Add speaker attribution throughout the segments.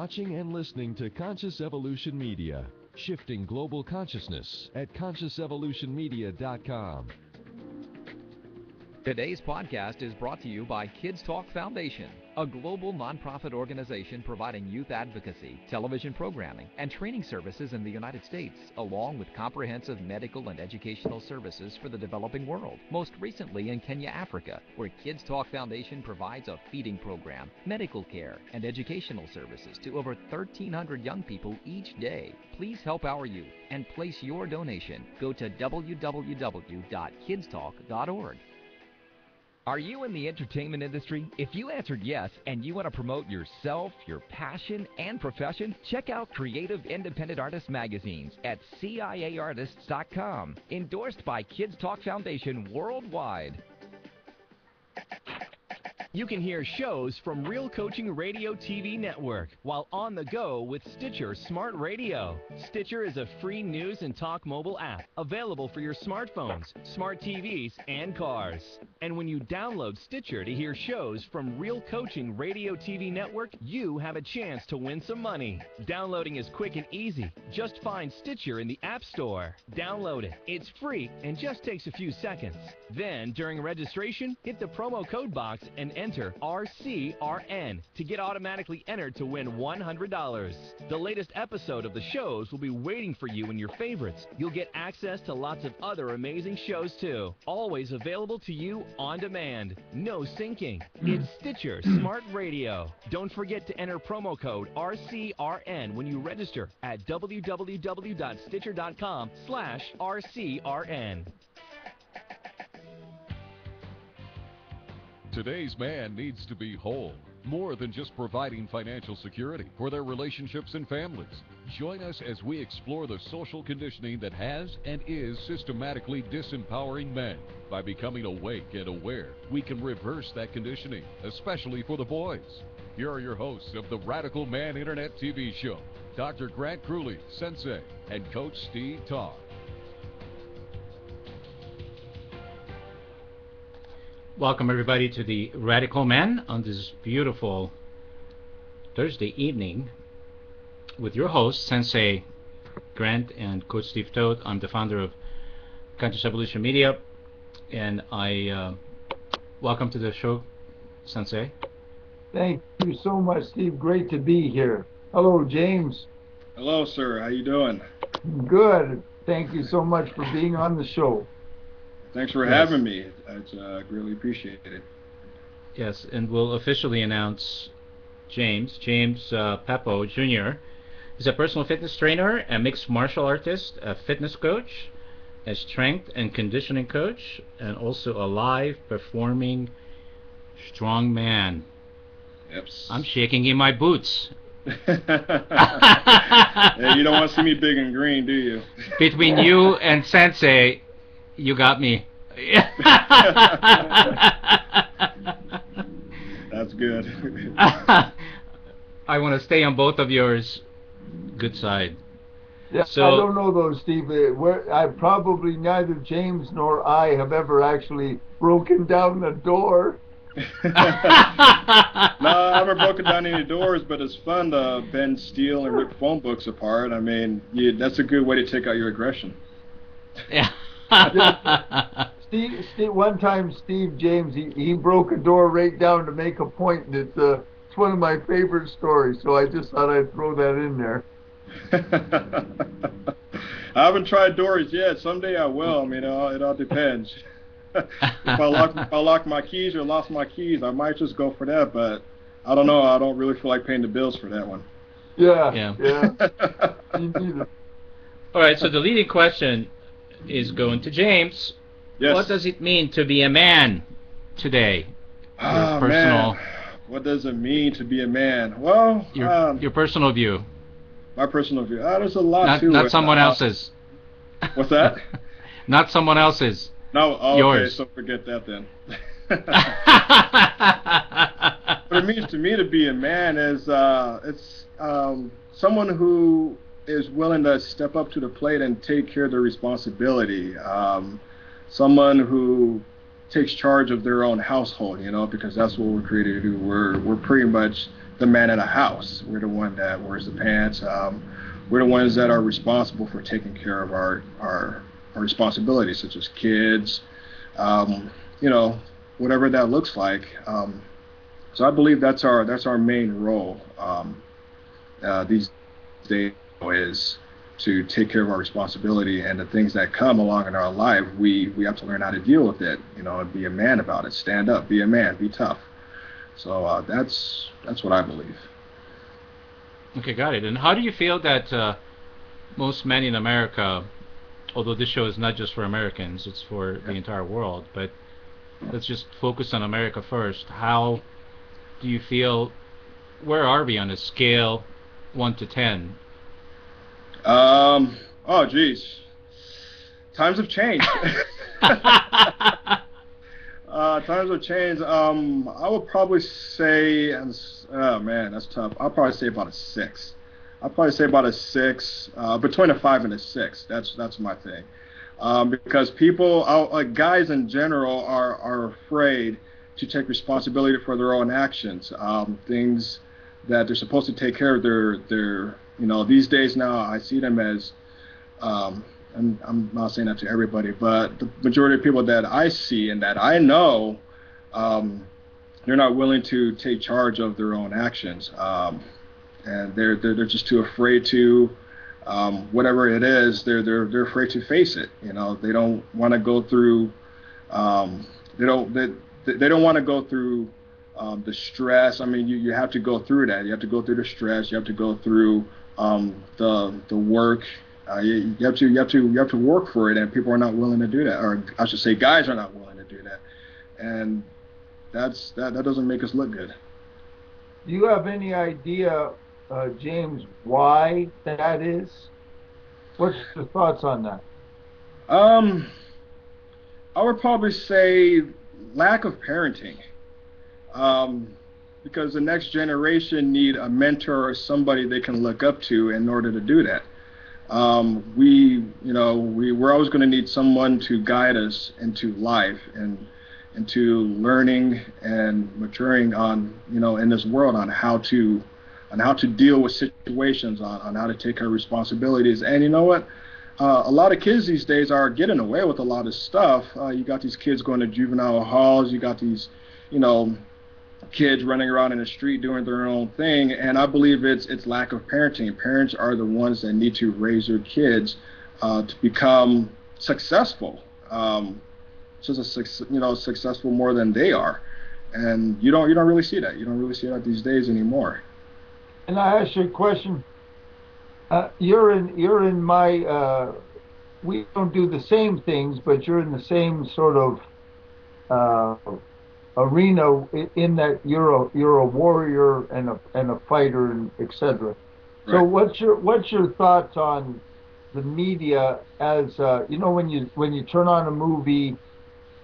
Speaker 1: watching and listening to Conscious Evolution Media, shifting global consciousness at consciousevolutionmedia.com.
Speaker 2: Today's podcast is brought to you by Kids Talk Foundation, a global nonprofit organization providing youth advocacy, television programming, and training services in the United States, along with comprehensive medical and educational services for the developing world, most recently in Kenya, Africa, where Kids Talk Foundation provides a feeding program, medical care, and educational services to over 1,300 young people each day. Please help our youth and place your donation. Go to www.kidstalk.org. Are you in the entertainment industry? If you answered yes and you want to promote yourself, your passion, and profession, check out Creative Independent Artist magazines at CIAartists.com. Endorsed by Kids Talk Foundation worldwide. You can hear shows from Real Coaching Radio TV network while on the go with Stitcher Smart Radio. Stitcher is a free news and talk mobile app available for your smartphones, smart TVs, and cars. And when you download Stitcher to hear shows from Real Coaching Radio TV network, you have a chance to win some money. Downloading is quick and easy. Just find Stitcher in the App Store. Download it. It's free and just takes a few seconds. Then, during registration, hit the promo code box and enter RCRN to get automatically entered to win $100. The latest episode of the shows will be waiting for you in your favorites. You'll get access to lots of other amazing shows too. Always available to you on demand. No syncing. It's Stitcher Smart Radio. Don't forget to enter promo code RCRN when you register at www.stitcher.com/RCRN.
Speaker 3: Today's man needs to be whole, more than just providing financial security for their relationships and families. Join us as we explore the social conditioning that has and is systematically disempowering men. By becoming awake and aware, we can reverse that conditioning, especially for the boys. Here are your hosts of the Radical Man Internet TV show, Dr. Grant Crewley, Sensei, and Coach Steve Todd.
Speaker 4: Welcome everybody to the Radical Man on this beautiful Thursday evening with your host Sensei Grant and Coach Steve Todd. I'm the founder of Conscious Evolution Media, and I welcome to the show, Sensei.
Speaker 5: Thank you so much, Steve. Great to be here. Hello, James.
Speaker 6: Hello, sir. How you doing?
Speaker 5: Good. Thank you so much for being on the show.
Speaker 6: Thanks for having me. I greatly appreciate it.
Speaker 4: Yes, and we'll officially announce James Peppo Jr. is a personal fitness trainer, a mixed martial artist, a fitness coach, a strength and conditioning coach, and also a live performing strong man.
Speaker 6: Yep.
Speaker 4: I'm shaking in my boots.
Speaker 6: Yeah, you don't want to see me big and green, do you?
Speaker 4: Between you and Sensei, you got me.
Speaker 6: That's good.
Speaker 4: I want to stay on both of yours. Good side.
Speaker 5: Yeah,
Speaker 4: so,
Speaker 5: I don't know though, Steve. I probably neither James nor I have ever actually broken down the door.
Speaker 6: No, I haven't broken down any doors, but it's fun to bend steel and rip phone books apart. I mean, that's a good way to take out your aggression.
Speaker 4: Yeah.
Speaker 5: Steve, one time, Steve James, he broke a door right down to make a point, and it's one of my favorite stories, so I just thought I'd throw that in there.
Speaker 6: I haven't tried doors yet. Someday I will. I mean, it all depends. If I lock my keys or lost my keys, I might just go for that, but I don't know. I don't really feel like paying the bills for that one.
Speaker 5: Yeah. Me neither.
Speaker 4: All right, so the leading question is going to James.
Speaker 6: Yes.
Speaker 4: What does it mean to be a man today?
Speaker 6: Oh, man. What does it mean to be a man? Well,
Speaker 4: your personal view.
Speaker 6: My personal view. There's a lot to it.
Speaker 4: Not someone else's.
Speaker 6: What's that?
Speaker 4: Not someone else's.
Speaker 6: No,
Speaker 4: yours.
Speaker 6: Okay, so forget that then. What it means to me to be a man is it's someone who is willing to step up to the plate and take care of their responsibility. Someone who takes charge of their own household, because that's what we're created to do. We're pretty much the man in the house. We're the one that wears the pants. We're the ones that are responsible for taking care of our responsibilities, such as kids, whatever that looks like. So I believe that's our main role these days, is to take care of our responsibility, and the things that come along in our life, we have to learn how to deal with it, and be a man about it. Stand up, be a man, be tough. So that's what I believe.
Speaker 4: Okay, got it. And how do you feel that most men in America, although this show is not just for Americans, it's for the entire world, but let's just focus on America first. How do you feel, where are we on a scale 1 to 10?
Speaker 6: Oh geez, times have changed. Times have changed. I would probably say, oh man, that's tough. I'll probably say about a 6. Between a 5 and a 6. That's my thing. Because people, guys in general, are afraid to take responsibility for their own actions. Things that they're supposed to take care of. Their these days now, I see them as, and I'm not saying that to everybody, but the majority of people that I see and that I know, they're not willing to take charge of their own actions, and they're just too afraid to, whatever it is, they're afraid to face it. They don't want to go through, they don't want to go through the stress. I mean, you have to go through that. You have to go through the stress. You have to go through the work. You have to work for it, and people are not willing to do that, or I should say, guys are not willing to do that, and that doesn't make us look good.
Speaker 5: Do you have any idea, James, why that is? What's your thoughts on that?
Speaker 6: I would probably say lack of parenting. Because the next generation need a mentor or somebody they can look up to in order to do that. We're always going to need someone to guide us into life and into learning and maturing on, in this world, on how to deal with situations, on how to take our responsibilities. And you know what? A lot of kids these days are getting away with a lot of stuff. You got these kids going to juvenile halls. You got these, kids running around in the street doing their own thing, and I believe it's lack of parenting. Parents are the ones that need to raise their kids to become successful, successful more than they are, and you don't really see that. You don't really see that these days anymore.
Speaker 5: And I ask you a question. You're in my. We don't do the same things, but you're in the same sort of arena, in that you're a warrior and a fighter, and etc. Right. So what's your thoughts on the media, as when you turn on a movie,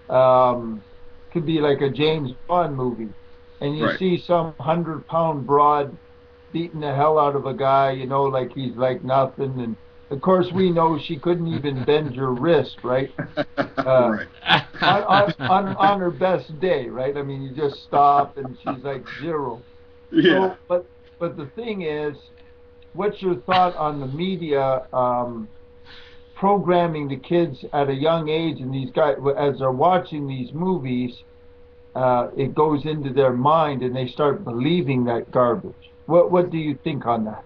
Speaker 5: could be like a James Bond movie, and you see some 100-pound broad beating the hell out of a guy, like he's like nothing, and of course we know she couldn't even bend your wrist, right? Right. On her best day, right? I mean, you just stop and she's like 0. Yeah. So, but the thing is, what's your thought on the media programming the kids at a young age, and these guys, as they're watching these movies, it goes into their mind and they start believing that garbage? What do you think on that?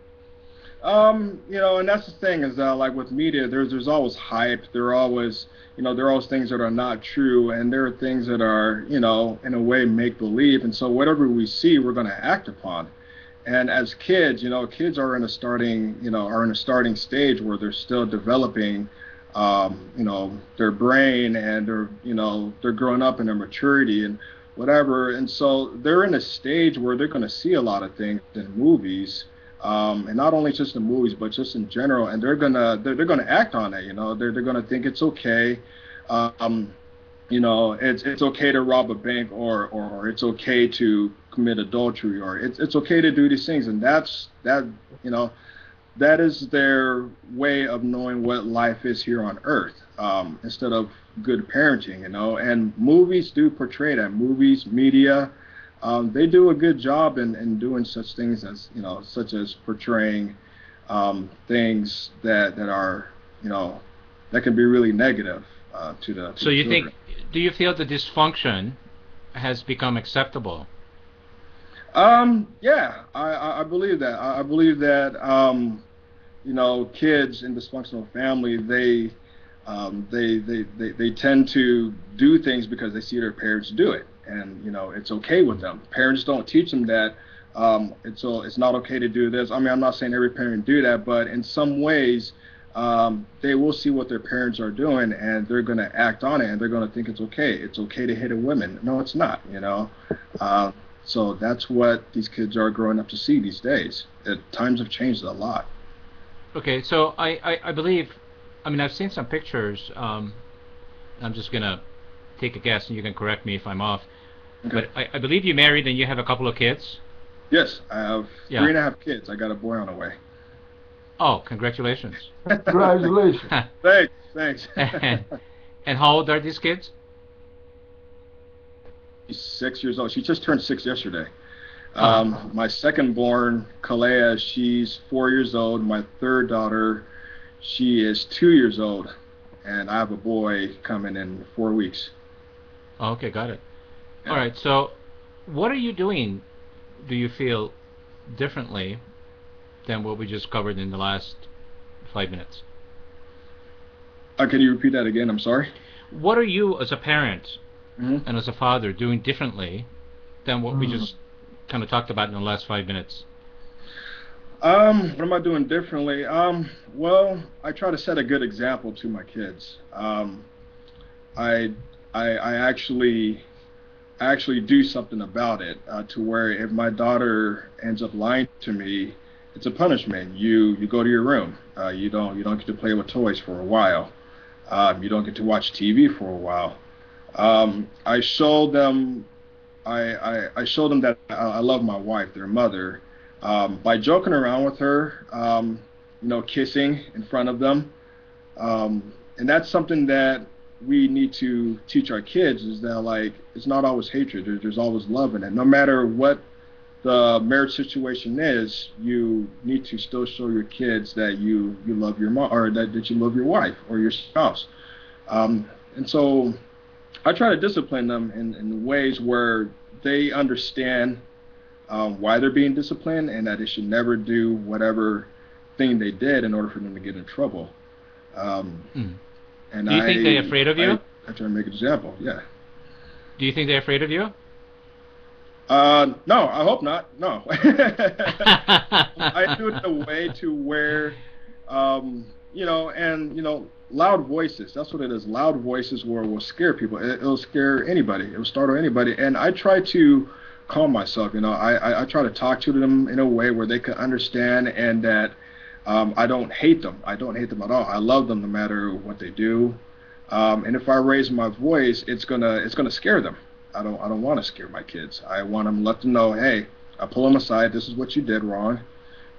Speaker 6: And that's the thing, is like with media, there's always hype. There are always things that are not true, and there are things that are, in a way, make believe. And so whatever we see, we're going to act upon. And as kids, kids are in a starting stage where they're still developing, their brain, and they're growing up in their maturity and whatever. And so they're in a stage where they're going to see a lot of things in movies. And not only just in movies, but just in general, and they're gonna act on it. They're gonna think it's okay. It's okay to rob a bank, or it's okay to commit adultery, or it's okay to do these things, and that is their way of knowing what life is here on earth, instead of good parenting. And movies do portray that. Movies, media. they do a good job in doing such things as, such as portraying things that are, that can be really negative to the.
Speaker 4: So you think? Do you feel the dysfunction has become acceptable?
Speaker 6: Yeah, I believe that. I believe that kids in dysfunctional family, they tend to do things because they see their parents do it, and it's okay with them. Parents don't teach them that it's not okay to do this. I mean, I'm not saying every parent do that, but in some ways, they will see what their parents are doing, and they're going to act on it, and they're going to think it's okay. It's okay to hit a woman. No, it's not. So that's what these kids are growing up to see these days. Times have changed a lot.
Speaker 4: Okay, so I believe, I mean, I've seen some pictures. I'm just going to take a guess, and you can correct me if I'm off.
Speaker 6: Okay.
Speaker 4: But I believe you married and you have a couple of kids?
Speaker 6: Yes, I have 3.5 kids. I got a boy on the way.
Speaker 4: Oh, congratulations.
Speaker 5: Congratulations.
Speaker 6: Thanks.
Speaker 4: And how old are these kids?
Speaker 6: She's 6 years old. She just turned 6 yesterday. My second born, Kalea, she's 4 years old. My third daughter, she is 2 years old. And I have a boy coming in 4 weeks.
Speaker 4: Oh, okay, got it.
Speaker 6: Yeah.
Speaker 4: All right, so what are you doing, do you feel, differently than what we just covered in the last 5 minutes?
Speaker 6: Can you repeat that again? I'm sorry.
Speaker 4: What are you as a parent
Speaker 6: Mm-hmm.
Speaker 4: and as a father doing differently than what we just kind of talked about in the last 5 minutes?
Speaker 6: What am I doing differently? Well, I try to set a good example to my kids. I actually do something about it to where if my daughter ends up lying to me, it's a punishment. You go to your room. You don't get to play with toys for a while. You don't get to watch TV for a while. I show them that I love my wife, their mother, by joking around with her, kissing in front of them, and that's something that we need to teach our kids, is that, like, it's not always hatred. There's always love in it. No matter what the marriage situation is, you need to still show your kids that you love your mom, or that you love your wife or your spouse. And so I try to discipline them in ways where they understand why they're being disciplined, and that they should never do whatever thing they did in order for them to get in trouble. And
Speaker 4: do you think they're afraid of you?
Speaker 6: I try to make an example, yeah.
Speaker 4: Do you think they're afraid of you?
Speaker 6: No, I hope not. No. I do it in a way to where, loud voices. That's what it is. Loud voices will scare people. It'll scare anybody. It'll startle anybody. And I try to calm myself. I try to talk to them in a way where they can understand, and that I don't hate them. I don't hate them at all. I love them no matter what they do. And if I raise my voice, it's gonna scare them. I don't want to scare my kids. I want to let them know, hey, I pull them aside. This is what you did wrong,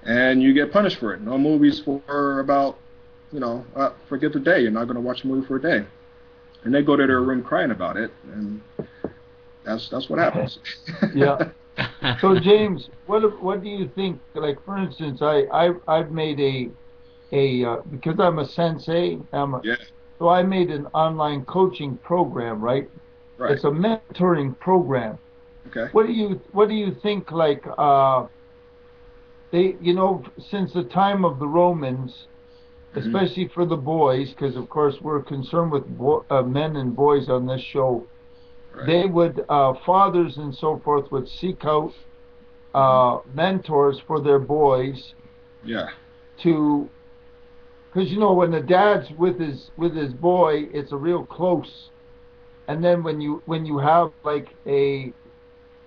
Speaker 6: and you get punished for it. No movies for about, forget the day. You're not going to watch a movie for a day. And they go to their room crying about it, and that's what happens.
Speaker 5: Yeah. So James, what do you think? Like, for instance, I've made a because I'm a sensei. So I made an online coaching program, right?
Speaker 6: Right.
Speaker 5: It's a mentoring program.
Speaker 6: Okay.
Speaker 5: What do you think? Like, they, since the time of the Romans, especially for the boys, because of course we're concerned with men and boys on this show. Right. They would, fathers and so forth, would seek out mentors for their boys.
Speaker 6: Yeah.
Speaker 5: Because when the dad's with his boy, it's a real close. And then when you have like a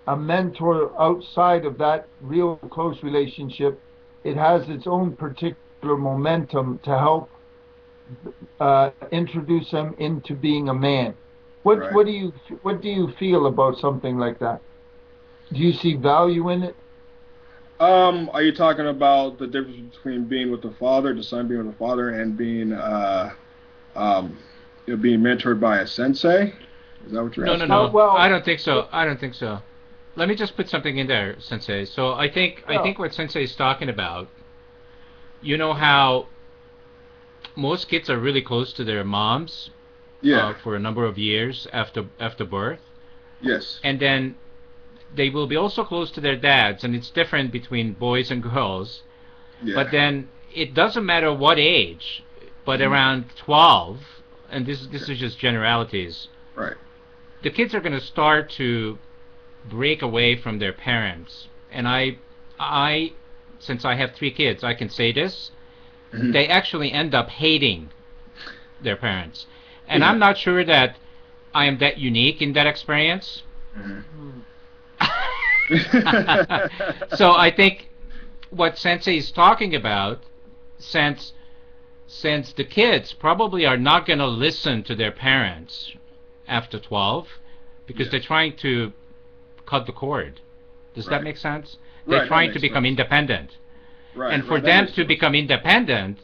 Speaker 5: mentor outside of that real close relationship, it has its own particular momentum to help introduce them into being a man. What do you feel about something like that? Do you see value in it?
Speaker 6: Are you talking about the difference between being with the father, the son being with the father, and being being mentored by a sensei? Is that what you're asking?
Speaker 4: No. Well, I don't think so. let me just put something in there, Sensei. So I think what Sensei is talking about, you know how most kids are really close to their moms for a number of years after birth.
Speaker 6: Yes.
Speaker 4: And then they will be also close to their dads, and it's different between boys and girls.
Speaker 6: Yeah.
Speaker 4: But then it doesn't matter what age, but around 12, and this is just generalities.
Speaker 6: Right.
Speaker 4: The kids are going to start to break away from their parents. And I since I have 3 kids, I can say this.
Speaker 6: Mm-hmm.
Speaker 4: They actually end up hating their parents. And I'm not sure that I am that unique in that experience.
Speaker 6: Mm-hmm.
Speaker 4: So I think what Sensei is talking about, since the kids probably are not going to listen to their parents after 12 because they're trying to cut the cord. Does that make sense? They're trying to become independent.
Speaker 6: Right.
Speaker 4: And for them to become independent,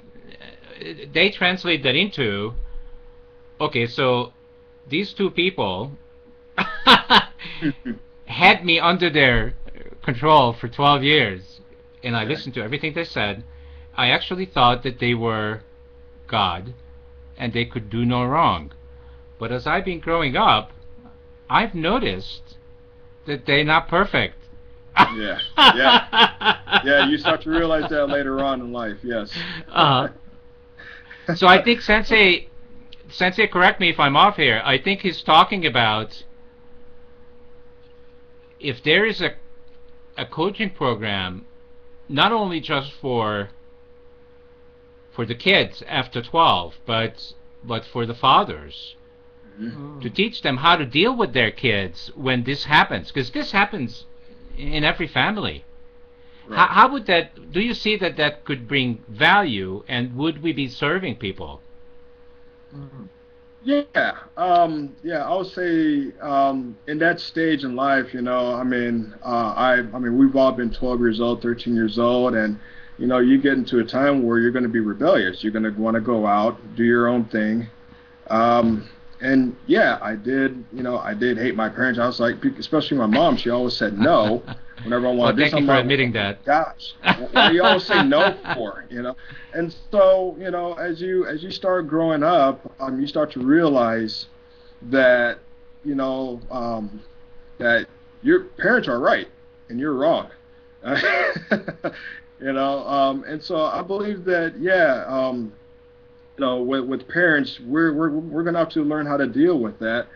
Speaker 4: they translate that into, okay, so these 2 people had me under their control for 12 years, and I listened to everything they said. I actually thought that they were God, and they could do no wrong. But as I've been growing up, I've noticed that they're not perfect.
Speaker 6: Yeah, you start to realize that later on in life, yes.
Speaker 4: So I think Sensei, correct me if I'm off here, I think he's talking about if there is a coaching program, not only just for the kids after 12, but for the fathers, to teach them how to deal with their kids when this happens, because this happens in every family.
Speaker 6: Right.
Speaker 4: How would that, do you see that could bring value, and would we be serving people?
Speaker 6: Yeah, I would say in that stage in life, I mean, we've all been 12 years old, 13 years old, and you get into a time where you're going to be rebellious. You're going to want to go out, do your own thing. And yeah, I did hate my parents. I was like, especially my mom, she always said no whenever I wanted to do something.
Speaker 4: Thank you for admitting that.
Speaker 6: Gosh, what do you always say no for, And so, as you start growing up, you start to realize that, that your parents are right and you're wrong. And so I believe that, with parents, we're going to have to learn how to deal with that.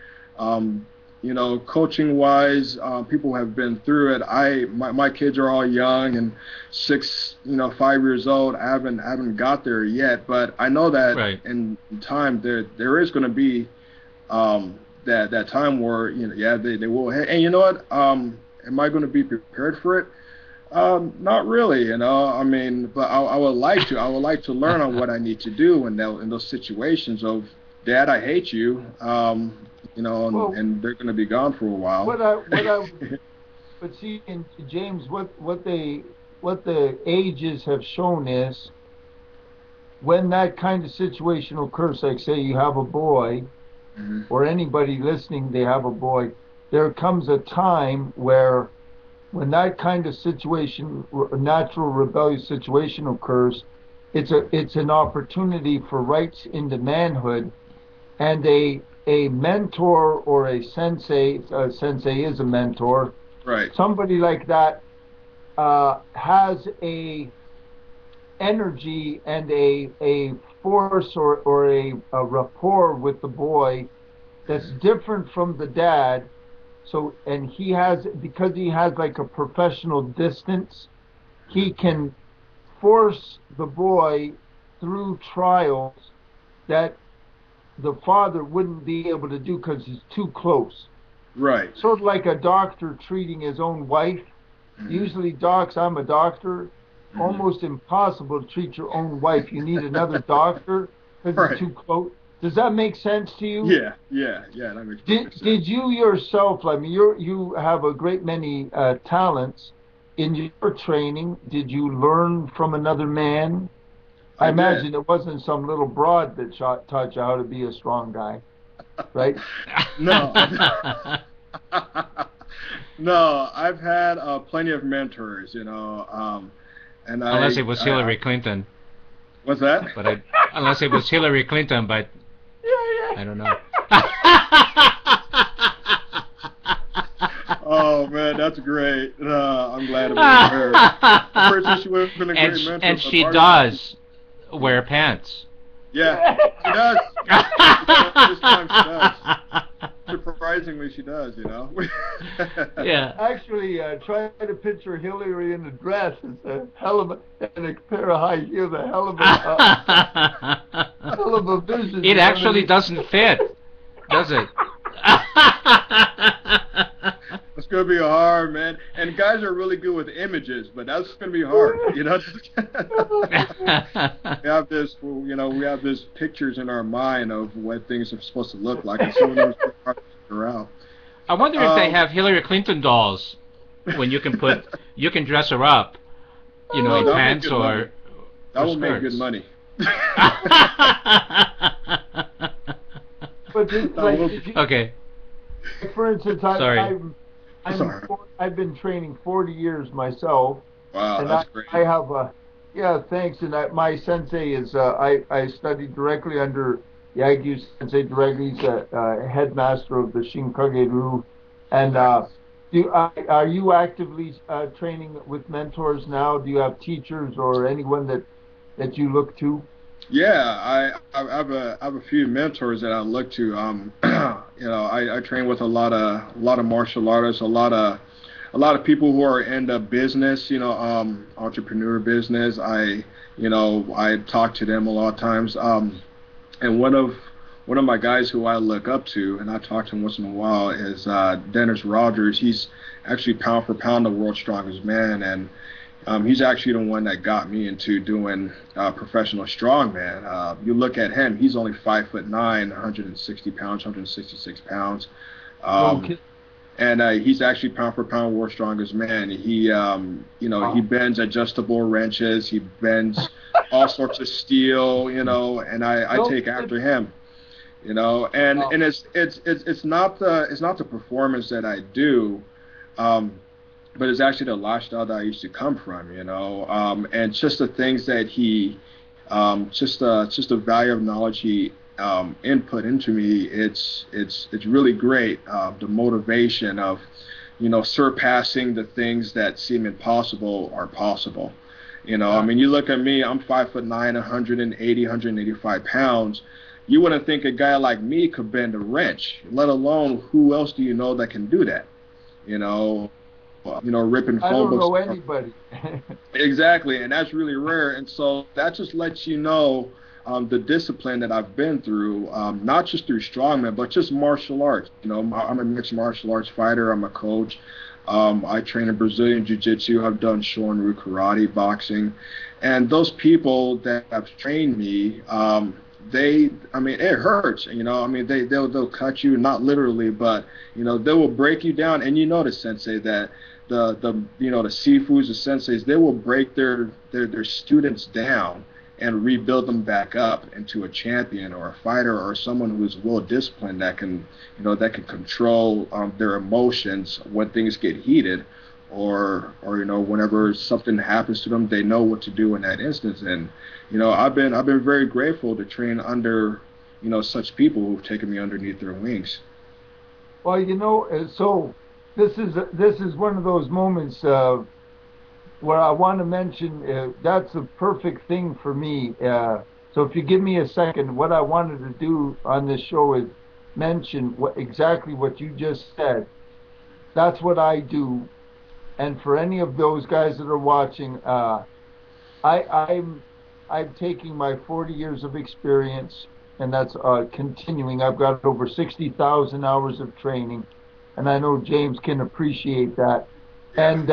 Speaker 6: Coaching wise, people have been through it. My kids are all young and 6, 5 years old. I haven't got there yet, but I know that in time there is going to be that time where they will. And you know what? Am I going to be prepared for it? Not really, I mean, but I would like to learn on what I need to do in those situations of, Dad, I hate you, and they're going to be gone for a while.
Speaker 5: But see, James, what the ages have shown is when that kind of situation occurs, like say you have a boy, or anybody listening, they have a boy, there comes a time where when that kind of situation, natural rebellious situation occurs, it's an opportunity for rights into manhood, and a mentor or a sensei is a mentor,
Speaker 6: right?
Speaker 5: Somebody like that has a energy and a force or a rapport with the boy that's different from the dad. So, and because he has like a professional distance, he can force the boy through trials that the father wouldn't be able to do because he's too close.
Speaker 6: Right.
Speaker 5: Sort of like a doctor treating his own wife. Usually docs, I'm a doctor, almost impossible to treat your own wife. You need another doctor because it's too close. Does that make sense to you?
Speaker 6: Yeah, that makes sense.
Speaker 5: Did you yourself, I mean, you have a great many talents. In your training, did you learn from another man? I imagine it wasn't some little broad that taught you how to be a strong guy, right?
Speaker 6: No. No, I've had plenty of mentors, and
Speaker 4: Unless it was Hillary Clinton.
Speaker 6: What's that?
Speaker 4: But unless it was Hillary Clinton, but I don't know.
Speaker 6: Oh man, that's great. I'm glad it was her. I'm pretty sure she would have been a great mentor.
Speaker 4: And she does wear pants.
Speaker 6: Yeah, she does. This time she does. Surprisingly, she does.
Speaker 4: Yeah.
Speaker 5: Actually, trying to picture Hillary in a dress is a hell of and a pair of high heels, a hell of a vision.
Speaker 4: It actually doesn't fit, does it?
Speaker 6: It's gonna be hard, man. And guys are really good with images, but that's gonna be hard. We have this pictures in our mind of what things are supposed to look like, and some of them are hard to figure out.
Speaker 4: I wonder if they have Hillary Clinton dolls when you can dress her up, in pants or
Speaker 6: that will make good money.
Speaker 5: But
Speaker 4: okay.
Speaker 5: For instance, I've been training 40 years myself.
Speaker 6: Wow,
Speaker 5: and
Speaker 6: that's great.
Speaker 5: I have thanks. And my sensei is I studied directly under Yagyu Sensei directly. He's a headmaster of the Shinkage-ryu. And are you actively training with mentors now? Do you have teachers or anyone that you look to?
Speaker 6: Yeah, I have a few mentors that I look to. I train with a lot of martial artists, a lot of people who are in the business, entrepreneur business. I talk to them a lot of times. And one of my guys who I look up to, and I talk to him once in a while, is Dennis Rogers. He's actually pound for pound the world's strongest man, and he's actually the one that got me into doing professional strongman. You look at him; he's only 5'9", 160 pounds, 166 pounds, and he's actually pound for pound world's strongest man. He, he bends adjustable wrenches, he bends all sorts of steel, and I take after him. And it's not the performance that I do. But it's actually the lifestyle that I used to come from, and just the things that he, just the value of knowledge he input into me. It's really great. The motivation of, surpassing the things that seem impossible are possible. You look at me, I'm 5'9", 180, 185 pounds. You wouldn't think a guy like me could bend a wrench, let alone who else do you know that can do that? Ripping phone books.
Speaker 5: I don't know anybody.
Speaker 6: Exactly, and that's really rare. And so that just lets you know the discipline that I've been through, not just through strongman, but just martial arts. I'm a mixed martial arts fighter. I'm a coach. I train in Brazilian Jiu-Jitsu. I've done Shorin-ryu karate, boxing, and those people that have trained me, it hurts. They'll cut you, not literally, but they will break you down. And the sensei that the Sifus, the senseis, they will break their students down and rebuild them back up into a champion or a fighter or someone who is well disciplined that can control their emotions when things get heated, or whenever something happens to them, they know what to do in that instance. And I've been very grateful to train under such people who've taken me underneath their wings.
Speaker 5: Well, so this is one of those moments where I want to mention that's a perfect thing for me. So if you give me a second, what I wanted to do on this show is mention exactly what you just said. That's what I do. And for any of those guys that are watching, I'm taking my 40 years of experience, and that's continuing. I've got over 60,000 hours of training, and I know James can appreciate that. And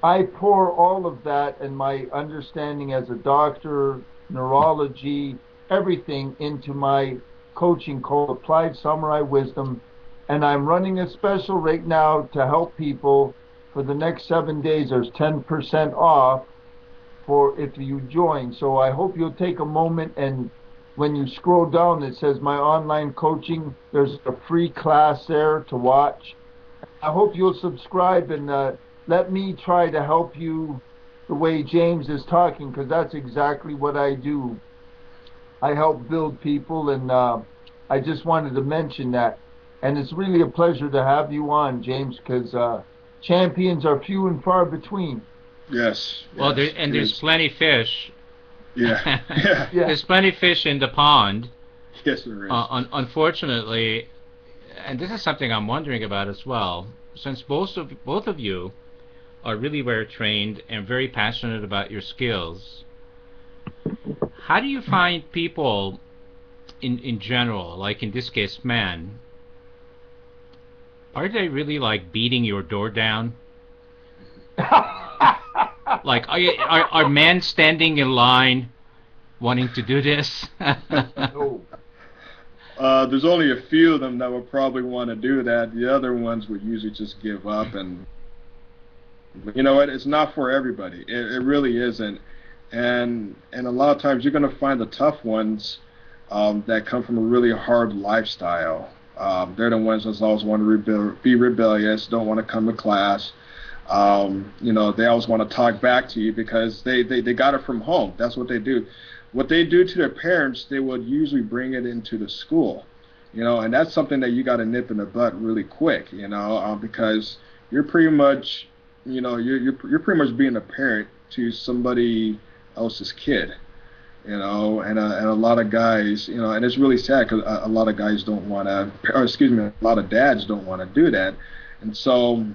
Speaker 5: I pour all of that and my understanding as a doctor, neurology, everything into my coaching called Applied Samurai Wisdom. And I'm running a special right now to help people. For the next 7 days, there's 10% off for if you join. So I hope you'll take a moment, and when you scroll down, it says my online coaching. There's a free class there to watch. I hope you'll subscribe and let me try to help you the way James is talking, because that's exactly what I do. I help build people, and I just wanted to mention that. And it's really a pleasure to have you on, James, because champions are few and far between.
Speaker 6: Yes.
Speaker 4: Well,
Speaker 6: yes,
Speaker 4: there's plenty fish.
Speaker 6: Yeah. Yeah.
Speaker 4: There's plenty fish in the pond.
Speaker 6: Yes, there is.
Speaker 4: Unfortunately, and this is something I'm wondering about as well, since both of you are really very trained and very passionate about your skills, how do you find people in general, like in this case men, are they really like beating your door down? Like are men standing in line wanting to do this?
Speaker 5: No.
Speaker 6: There's only a few of them that would probably want to do that. The other ones would usually just give up, and you know what? It's not for everybody. It really isn't. And a lot of times you're going to find the tough ones that come from a really hard lifestyle. They're the ones that always want to be rebellious, don't want to come to class. You know, they always want to talk back to you because they got it from home. That's what they do. What they do to their parents, they would usually bring it into the school, you know, and that's something that you got to nip in the bud really quick, you know, because you're pretty much, you know, you're pretty much being a parent to somebody else's kid, you know, and a lot of guys, you know, and it's really sad because a lot of guys don't want to, or excuse me, a lot of dads don't want to do that, and so.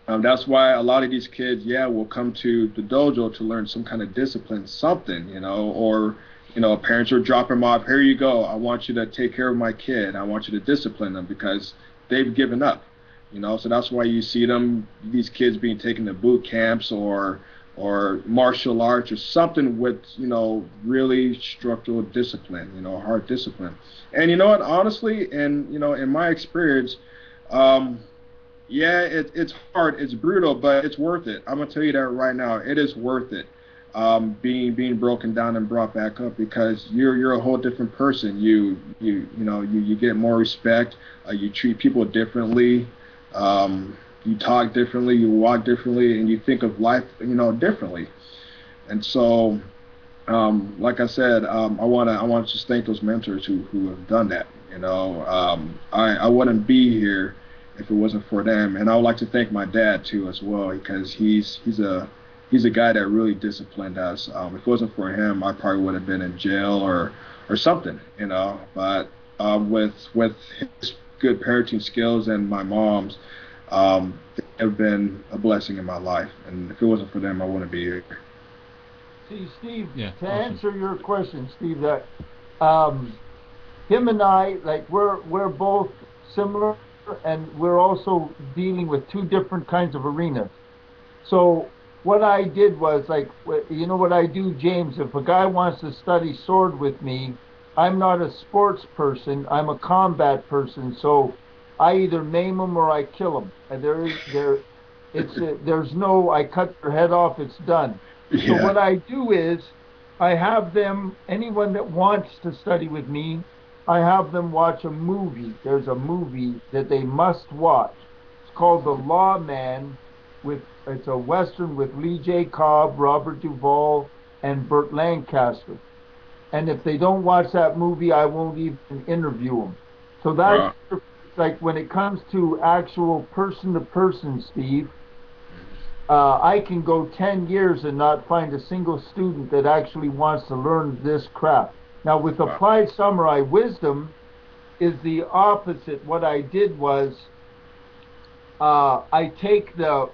Speaker 6: That's why a lot of these kids, will come to the dojo to learn some kind of discipline, something, you know, or, you know, parents are dropping them off. Here you go. I want you to take care of my kid. I want you to discipline them because they've given up, you know. So that's why you see these kids being taken to boot camps or martial arts or something with, you know, really structural discipline, you know, hard discipline. And you know what, honestly, and, you know, in my experience, it's hard, it's brutal, but it's worth it. I'm gonna tell you that right now. It is worth it. Being broken down and brought back up because you're a whole different person. You get more respect. You treat people differently. You talk differently. You walk differently, and you think of life, you know, differently. And so, like I said, I wanna just thank those mentors who have done that. You know, I wouldn't be here if it wasn't for them. And I would like to thank my dad too as well, because he's a guy that really disciplined us. If it wasn't for him, I probably would have been in jail or something, you know. But with his good parenting skills and my mom's, they have been a blessing in my life. And if it wasn't for them, I wouldn't be here.
Speaker 5: See, Steve, to
Speaker 4: awesome.
Speaker 5: answer your question, Steve, that him and I, like, we're both similar, and we're also dealing with two different kinds of arenas. So what I did was, like, you know what I do, James, if a guy wants to study sword with me, I'm not a sports person, I'm a combat person, so I either maim him or I kill him. And there's no, I cut their head off, it's done.
Speaker 6: Yeah.
Speaker 5: So what I do is, I have them, anyone that wants to study with me, I have them watch a movie. There's a movie that they must watch. It's called The Lawman. It's a Western with Lee J. Cobb, Robert Duvall, and Burt Lancaster. And if they don't watch that movie, I won't even interview them. So that's like when it comes to actual person-to-person, Steve, I can go 10 years and not find a single student that actually wants to learn this crap. Now, with Applied Samurai Wisdom, is the opposite. What I did was, I take the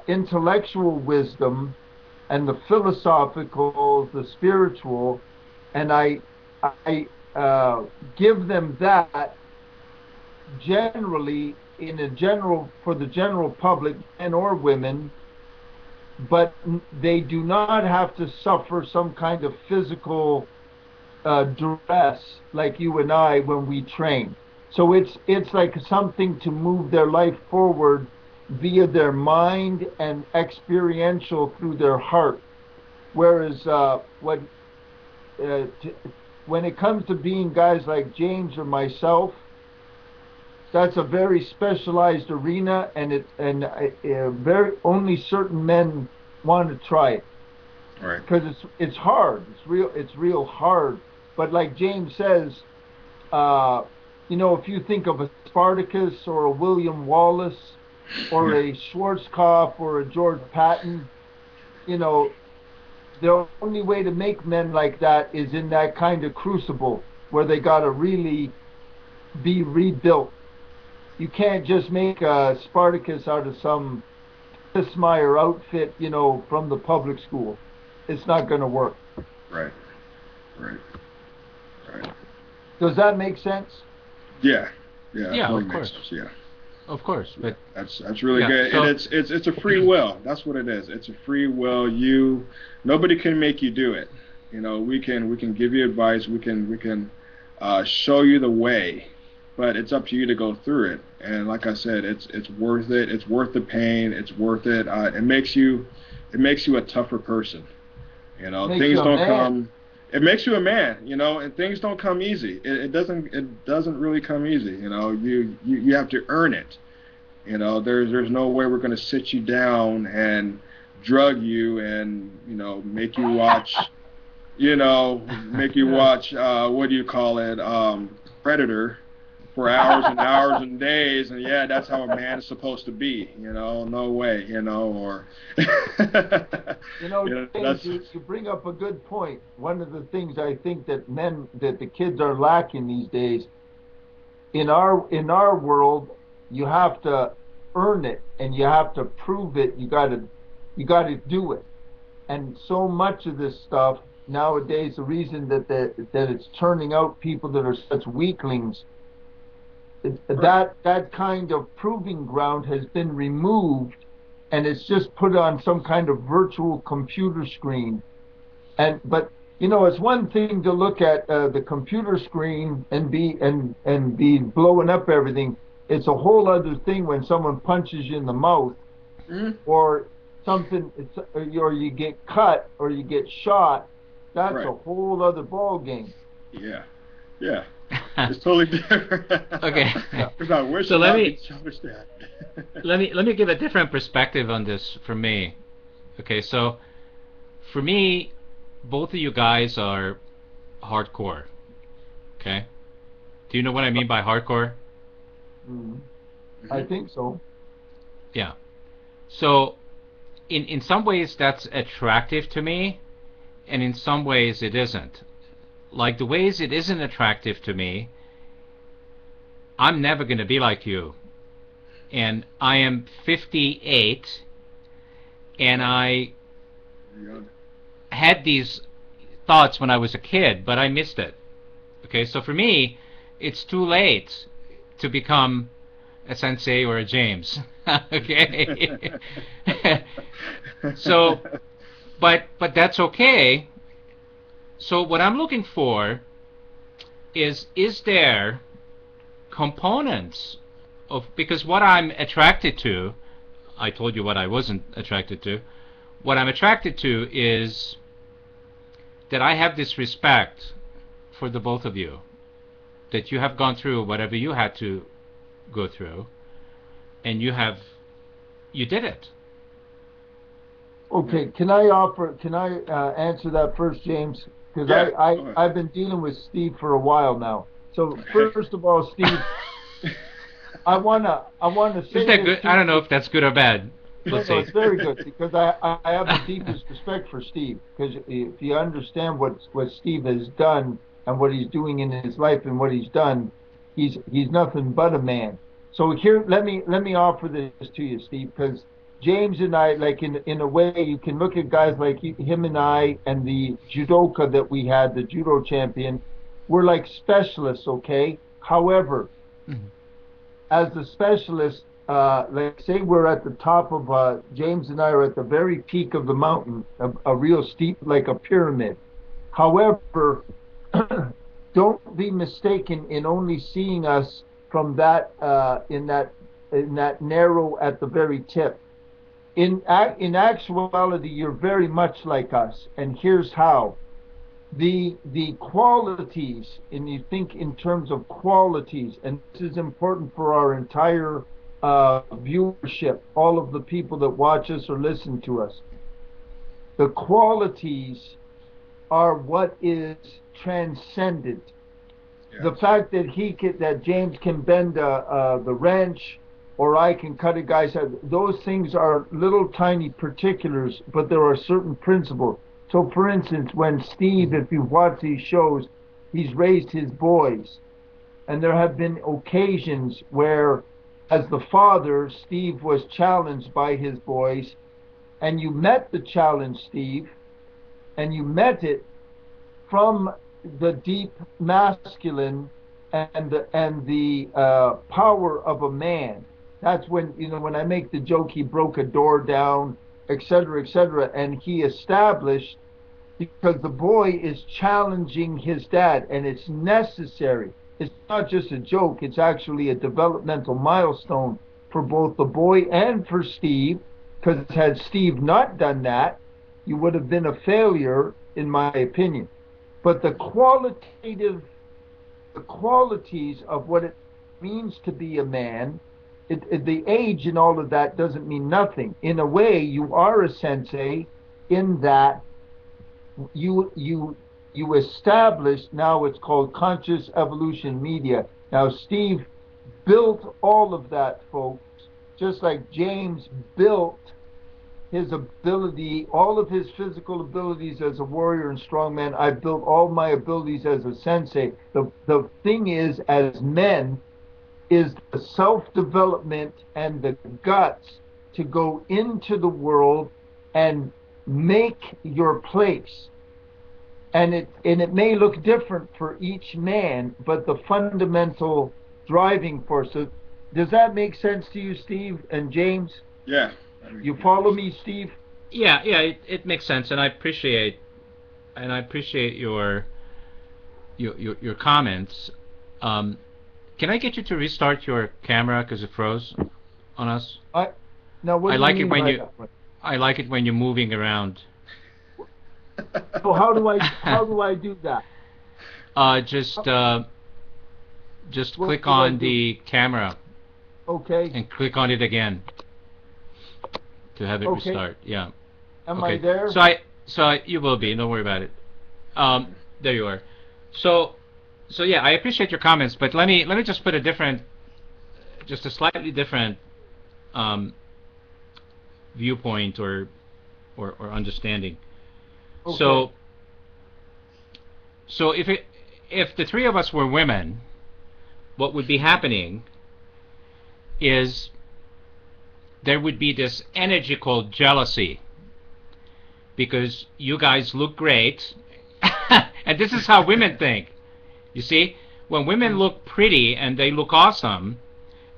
Speaker 5: intellectual wisdom and the philosophical, the spiritual, and I give them that generally for the general public, men or women. But they do not have to suffer some kind of physical duress like you and I when we train. So it's like something to move their life forward via their mind and experiential through their heart. Whereas when it comes to being guys like James or myself, that's a very specialized arena, and very only certain men want to try it.
Speaker 6: Right.
Speaker 5: Because it's hard. It's real hard. But like James says, if you think of a Spartacus or a William Wallace or a Schwarzkopf or a George Patton, the only way to make men like that is in that kind of crucible where they got to really be rebuilt. You can't just make a Spartacus out of some Kissmeyer outfit, from the public school. It's not going to work.
Speaker 6: Right.
Speaker 5: Does that make sense?
Speaker 6: Yeah,
Speaker 4: of course.
Speaker 6: Sense, yeah.
Speaker 4: Of course, but
Speaker 6: that's really good,
Speaker 4: so,
Speaker 6: and it's a free will. That's what it is. It's a free will. Nobody can make you do it. We can give you advice. We can show you the way, but it's up to you to go through it. And like I said, it's worth it. It's worth the pain. It's worth it. It makes you a tougher person. Things don't come. It makes you a man, and things don't come easy. It doesn't really come easy. You have to earn it. There's no way we're going to sit you down and drug you and make you watch what do you call it, Predator for hours and hours and days, and that's how a man is supposed to be. No way. Or
Speaker 5: James, you bring up a good point. One of the things I think that the kids are lacking these days, in our world, you have to earn it and you have to prove it. You got to do it. And so much of this stuff nowadays, the reason that it's turning out people that are such weaklings, that kind of proving ground has been removed, and it's just put on some kind of virtual computer screen. But it's one thing to look at the computer screen and be blowing up everything. It's a whole other thing when someone punches you in the mouth, or something, or you get cut or you get shot. That's a whole other ball game.
Speaker 6: Yeah. It's totally different.
Speaker 4: Okay.
Speaker 6: So
Speaker 4: let me give a different perspective on this for me. Okay, so for me, both of you guys are hardcore. Okay? Do you know what I mean by hardcore?
Speaker 5: I think so.
Speaker 4: Yeah. So in some ways that's attractive to me, and in some ways it isn't. Like the ways it isn't attractive to me, I'm never going to be like you. And I am 58, and I had these thoughts when I was a kid, but I missed it. Okay, so for me, it's too late to become a Sensei or a James. Okay? So, but that's okay. So what I'm looking for is there components of, because what I'm attracted to, I told you what I wasn't attracted to. What I'm attracted to is that I have this respect for the both of you, that you have gone through whatever you had to go through, and you did it.
Speaker 5: Okay, can I answer that first, James? Because I've been dealing with Steve for a while now. So first of all, Steve, I wanna say
Speaker 4: is that good? I don't know if that's good or bad.
Speaker 5: No, it's very good, because I have the deepest respect for Steve. Because if you understand what Steve has done and what he's doing in his life and what he's done, he's nothing but a man. So here, let me offer this to you, Steve, because James and I, like in a way, you can look at guys like him and I and the judoka that we had, the judo champion. We're like specialists, okay? However, as the specialist, like say we're at the top of, James and I are at the very peak of the mountain, a real steep, like a pyramid. However, don't be mistaken in only seeing us from that, in that narrow at the very tip. In actuality, you're very much like us, and here's how. the qualities, and you think in terms of qualities, and this is important for our entire viewership, all of the people that watch us or listen to us. The qualities are what is transcendent. Yes. The fact that that James can bend the wrench, or I can cut a guy's head, those things are little tiny particulars, but there are certain principles. So, for instance, when Steve, if you've watched these shows, he's raised his boys, and there have been occasions where, as the father, Steve was challenged by his boys, and you met the challenge, Steve, and you met it from the deep masculine and the power of a man. That's when, when I make the joke, he broke a door down, etc., and he established, because the boy is challenging his dad, and it's necessary. It's not just a joke, it's actually a developmental milestone for both the boy and for Steve, because had Steve not done that, you would have been a failure, in my opinion. But the qualities of what it means to be a man, the age and all of that doesn't mean nothing. In a way, you are a sensei in that you established, now it's called Conscious Evolution Media. Now, Steve built all of that, folks, just like James built his ability, all of his physical abilities as a warrior and strongman. I built all my abilities as a sensei. The thing is, as men, is the self-development and the guts to go into the world and make your place. And it may look different for each man, but the fundamental driving force. So does that make sense to you, Steve and James?
Speaker 6: Yeah.
Speaker 5: You follow me, Steve?
Speaker 4: Yeah, it makes sense, and I appreciate your comments. Can I get you to restart your camera because it froze on us?
Speaker 5: I like it
Speaker 4: when you're moving around.
Speaker 5: So how do I do that?
Speaker 4: Just click on the camera.
Speaker 5: Okay.
Speaker 4: And click on it again to have it restart. Yeah.
Speaker 5: Am I there?
Speaker 4: So you will be. Don't worry about it. There you are. So yeah, I appreciate your comments, but let me just put just a slightly different viewpoint or understanding.
Speaker 5: Okay.
Speaker 4: So if the three of us were women, what would be happening is there would be this energy called jealousy, because you guys look great, and this is how women think. You see, when women look pretty and they look awesome,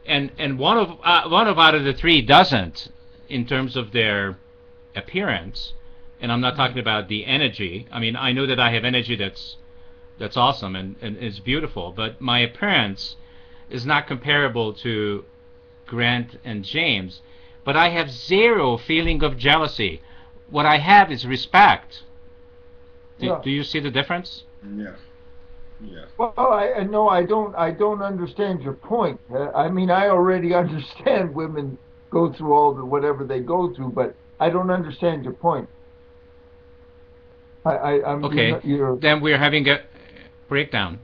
Speaker 4: and one out of the three doesn't in terms of their appearance, and I'm not talking about the energy. I mean, I know that I have energy that's awesome and is beautiful, but my appearance is not comparable to Grant and James. But I have zero feeling of jealousy. What I have is respect. Do you see the difference?
Speaker 6: Yeah. Yeah.
Speaker 5: Well, I don't understand your point. I mean, I already understand women go through all the whatever they go through, but I don't understand your point. I'm
Speaker 4: okay. Then we're having a breakdown.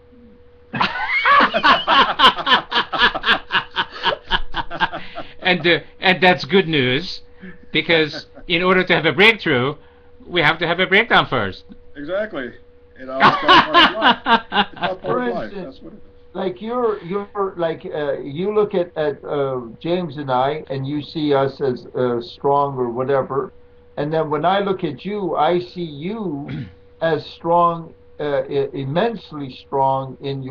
Speaker 4: And that's good news, because in order to have a breakthrough, we have to have a breakdown first.
Speaker 6: Exactly. It all part of life. It's all part of life. That's what it is.
Speaker 5: Like you look at James and I, and you see us as strong or whatever, and then when I look at you, I see you as strong, immensely strong in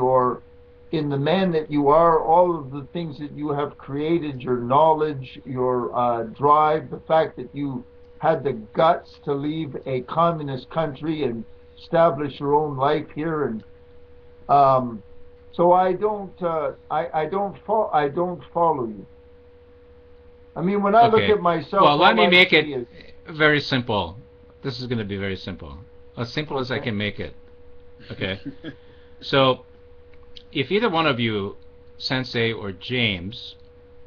Speaker 5: the man that you are, all of the things that you have created, your knowledge, your drive, the fact that you had the guts to leave a communist country and establish your own life here, and so I don't follow you. I mean, when I look at myself,
Speaker 4: well, let me make it very simple. This is going to be very simple, as simple as I can make it. Okay. So, if either one of you, Sensei or James,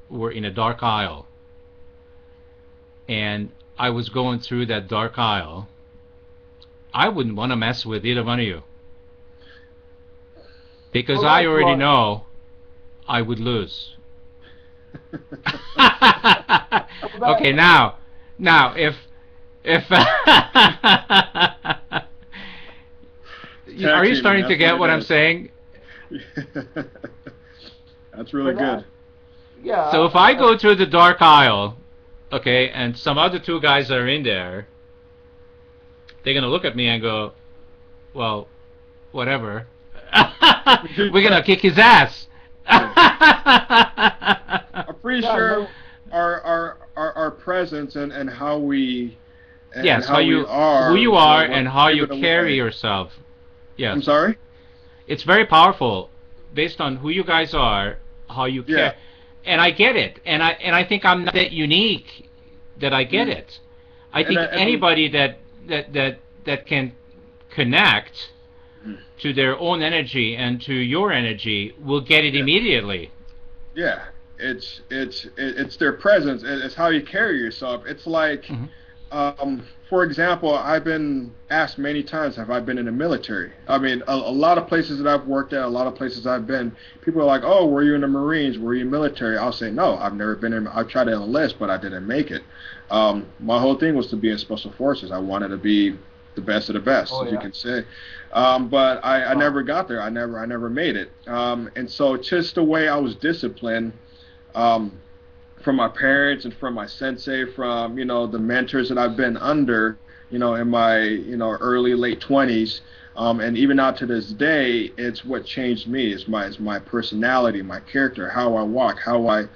Speaker 4: were in a dark aisle, and I was going through that dark aisle, I wouldn't want to mess with either one of you. Because I already know I would lose. Okay, now, if are you starting to get what I'm saying?
Speaker 6: That's really good.
Speaker 5: Yeah.
Speaker 4: So if I go through the dark aisle, okay, and some other two guys are in there, they're gonna look at me and go, "Well, whatever. We're gonna kick his ass."
Speaker 6: I'm pretty sure our presence and how we
Speaker 4: yes,
Speaker 6: how
Speaker 4: you
Speaker 6: we are,
Speaker 4: who you are
Speaker 6: what
Speaker 4: and how you
Speaker 6: give it
Speaker 4: carry
Speaker 6: away.
Speaker 4: yourself. Yes.
Speaker 6: I'm sorry?
Speaker 4: It's very powerful based on who you guys are, how you care.
Speaker 6: Yeah.
Speaker 4: And I get it. And I think I'm not that unique that I get it. I think anybody that can connect to their own energy and to your energy will get it immediately.
Speaker 6: Yeah. It's their presence. It's how you carry yourself. It's like for example, I've been asked many times, have I been in the military? I mean, a lot of places that I've worked at, a lot of places I've been, people are like, oh, were you in the Marines? Were you military? I'll say, no, I've never been in. I tried to enlist, but I didn't make it. My whole thing was to be in Special Forces. I wanted to be the best of the best, as you can say. But I never got there. I never made it. And so just the way I was disciplined, from my parents and from my sensei, from the mentors that I've been under, in my early late 20s, and even out to this day, it's what changed me. It's my personality, my character, how I walk, how I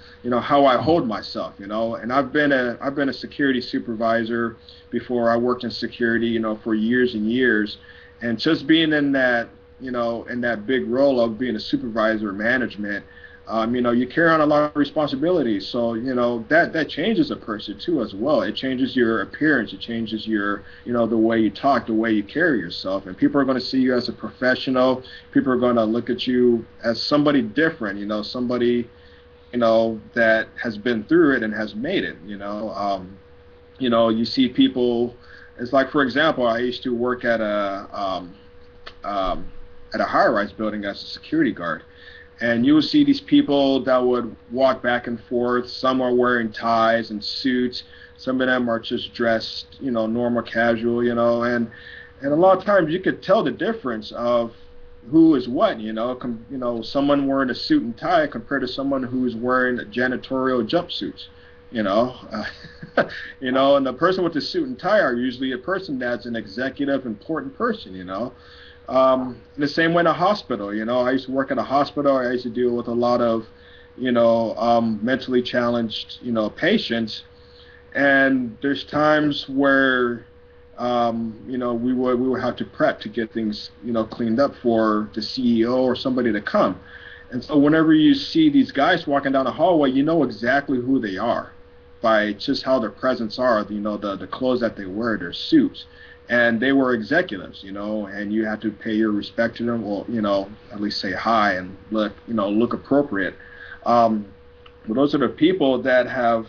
Speaker 6: hold myself. And I've been a security supervisor before. I worked in security, for years and years, and just being in that big role of being a supervisor, management. You carry on a lot of responsibilities, so that changes a person too as well. It changes your appearance, it changes your the way you talk, the way you carry yourself, and people are going to see you as a professional. People are going to look at you as somebody different, somebody that has been through it and has made it. You see people. It's like, for example, I used to work at a high-rise building as a security guard. And you will see these people that would walk back and forth. Some are wearing ties and suits. Some of them are just dressed, normal, casual, and a lot of times you could tell the difference of who is what, someone wearing a suit and tie compared to someone who's wearing a janitorial jumpsuit, and the person with the suit and tie are usually a person that's an executive, important person, In the same way in a hospital, I used to work at a hospital. I used to deal with a lot of, mentally challenged, patients. And there's times where, we would have to prep to get things, cleaned up for the CEO or somebody to come. And so whenever you see these guys walking down the hallway, you know exactly who they are by just how their presence are, the clothes that they wear, their suits. And they were executives, and you have to pay your respect to them, or at least say hi and look appropriate. But those are the people that have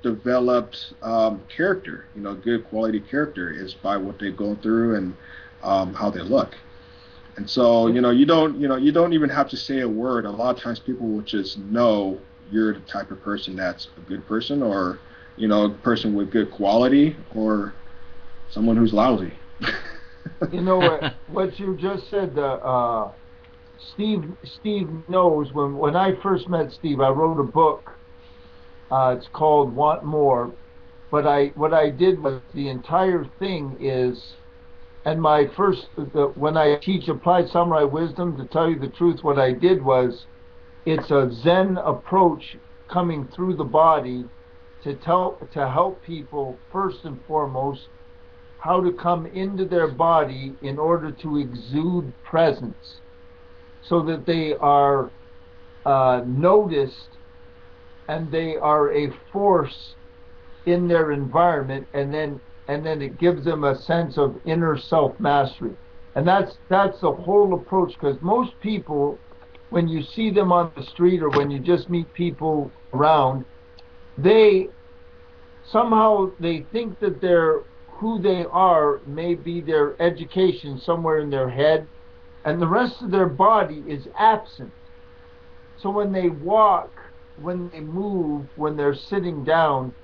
Speaker 6: developed character. Good quality character is by what they go through and how they look. And so you don't even have to say a word. A lot of times people will just know you're the type of person that's a good person, or a person with good quality, or someone who's lousy.
Speaker 5: What you just said, Steve knows. When I first met Steve, I wrote a book. It's called Want More. But what I did was, the entire thing is, and when I teach Applied Samurai Wisdom, to tell you the truth, what I did was, it's a Zen approach coming through the body to help people, first and foremost, how to come into their body in order to exude presence, so that they are noticed and they are a force in their environment, and then it gives them a sense of inner self-mastery. And that's the whole approach, because most people, when you see them on the street or when you just meet people around, they think that they're who they are, may be their education somewhere in their head, and the rest of their body is absent. So when they walk, when they move, when they're sitting down,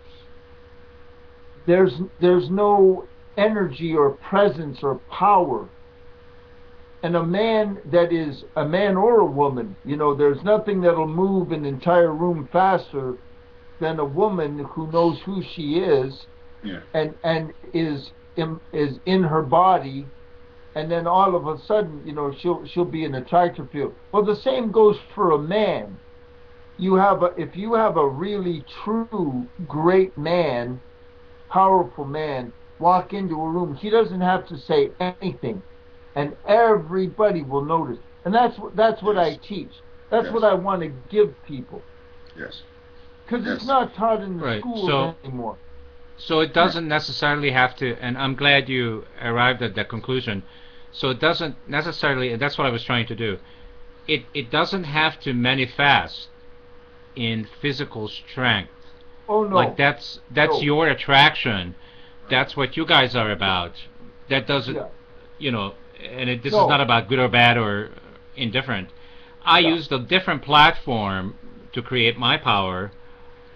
Speaker 5: there's no energy or presence or power. And a man that is a man or a woman, there's nothing that'll move an entire room faster than a woman who knows who she is,
Speaker 6: yeah,
Speaker 5: and is in her body, and then all of a sudden, she'll be an attractor field. Well, the same goes for a man. If you have a really true great man, powerful man, walk into a room, he doesn't have to say anything, and everybody will notice. And that's what I teach. That's what I want to give people.
Speaker 6: Yes.
Speaker 5: Because it's not taught in the
Speaker 4: Right.
Speaker 5: schools anymore.
Speaker 4: So it doesn't necessarily have to, and I'm glad you arrived at that conclusion. So it doesn't necessarily, and that's what I was trying to do. It doesn't have to manifest in physical strength.
Speaker 5: Oh no.
Speaker 4: Like that's
Speaker 5: No.
Speaker 4: your attraction. That's what you guys are about. That doesn't,
Speaker 5: Yeah.
Speaker 4: this
Speaker 5: No.
Speaker 4: is not about good or bad or indifferent. I
Speaker 5: Yeah.
Speaker 4: used a different platform to create my power,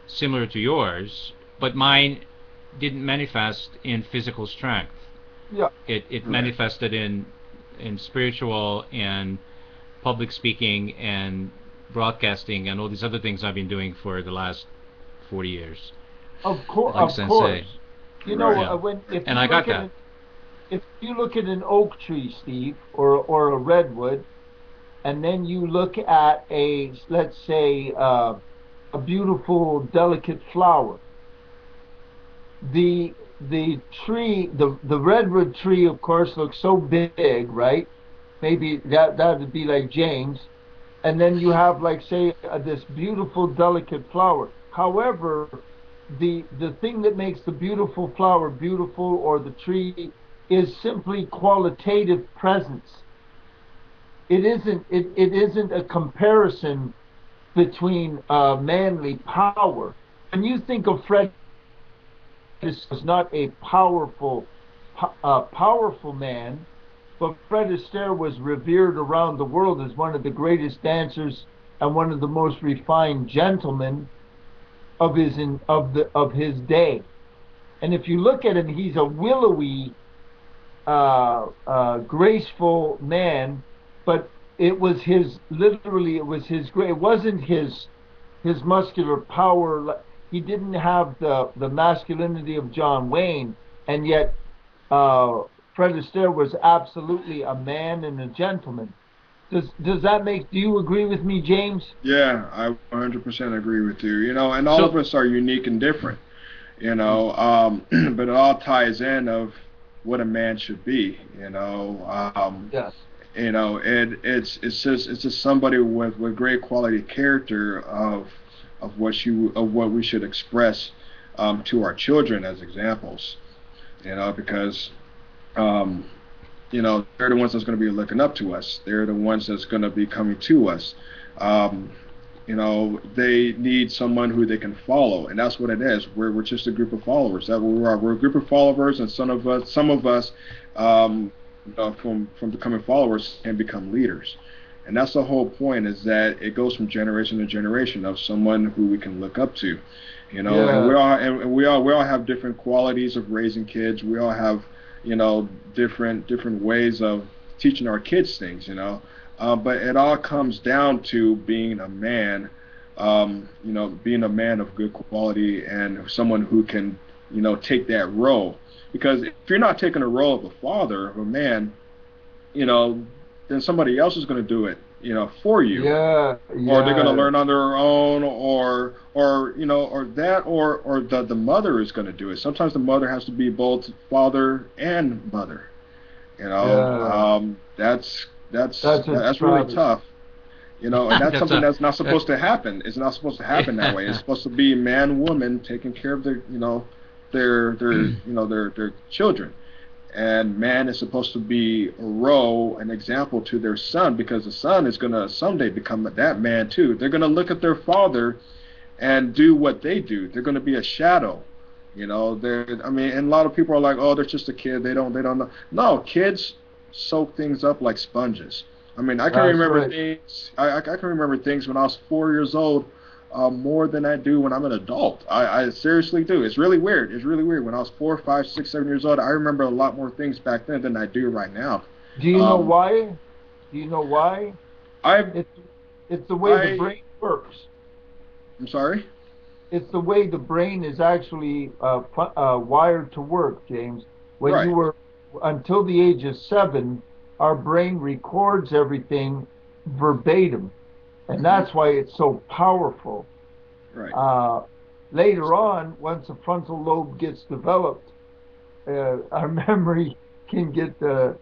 Speaker 4: similar to yours, but mine didn't manifest in physical strength.
Speaker 5: Yeah.
Speaker 4: It manifested in spiritual and public speaking and broadcasting and all these other things I've been doing for the last 40 years.
Speaker 5: Of course.
Speaker 4: Like
Speaker 5: Of
Speaker 4: Sensei.
Speaker 5: course.
Speaker 4: Yeah. And I got that.
Speaker 5: If you look at an oak tree, Steve, or a redwood, and then you look at let's say a beautiful, delicate flower, the tree, the redwood tree, of course, looks so big, right? Maybe that would be like James, and then you have, like, say, this beautiful, delicate flower. However, the thing that makes the beautiful flower beautiful, or the tree, is simply qualitative presence. It isn't a comparison between manly power. When you think of Fred, this is not a powerful man, but Fred Astaire was revered around the world as one of the greatest dancers and one of the most refined gentlemen of his day. And if you look at him, he's a willowy, graceful man, but it wasn't his muscular power. He didn't have the masculinity of John Wayne, and yet Fred Astaire was absolutely a man and a gentleman. Does that do you agree with me, James?
Speaker 6: Yeah, I 100% agree with you. And all of us are unique and different, but it all ties in of what a man should be,
Speaker 5: Yes.
Speaker 6: It's just somebody with great quality character of what we should express to our children as examples, because they're the ones that's going to be looking up to us. They're the ones that's going to be coming to us. They need someone who they can follow, and that's what it is. We're just a group of followers. That we are. We're a group of followers, and some of us from becoming followers can become leaders. And that's the whole point, is that it goes from generation to generation of someone who we can look up to, and we all have different qualities of raising kids. We all have, different ways of teaching our kids things, but it all comes down to being a man, being a man of good quality and someone who can, take that role. Because if you're not taking the role of a father, of a man, then somebody else is going to do it, for you.
Speaker 5: Yeah.
Speaker 6: Or they're going to learn on their own, or the mother is going to do it. Sometimes the mother has to be both father and mother. That's really tough. And that's something that's not supposed to happen. It's not supposed to happen that way. It's supposed to be man, woman taking care of their children. and man is supposed to be a role, an example to their son, because the son is going to someday become that man too. They're going to look at their father and do what they do. They're going to be a shadow. You know, and a lot of people are like, oh, they're just a kid. They don't know. No, kids soak things up like sponges. I mean, I can remember things. I can remember things when I was 4 years old more than I do when I'm an adult. I seriously do. It's really weird. It's really weird. When I was 4, 5, 6, 7 years old, I remember a lot more things back then than I do right now.
Speaker 5: Do you know why? Do you know why? It's the way the brain works.
Speaker 6: I'm sorry?
Speaker 5: It's the way the brain is actually wired to work, James. When you were until the age of 7, our brain records everything verbatim, and that's why it's so powerful.
Speaker 6: Right.
Speaker 5: Later on, once the frontal lobe gets developed, our memory can get the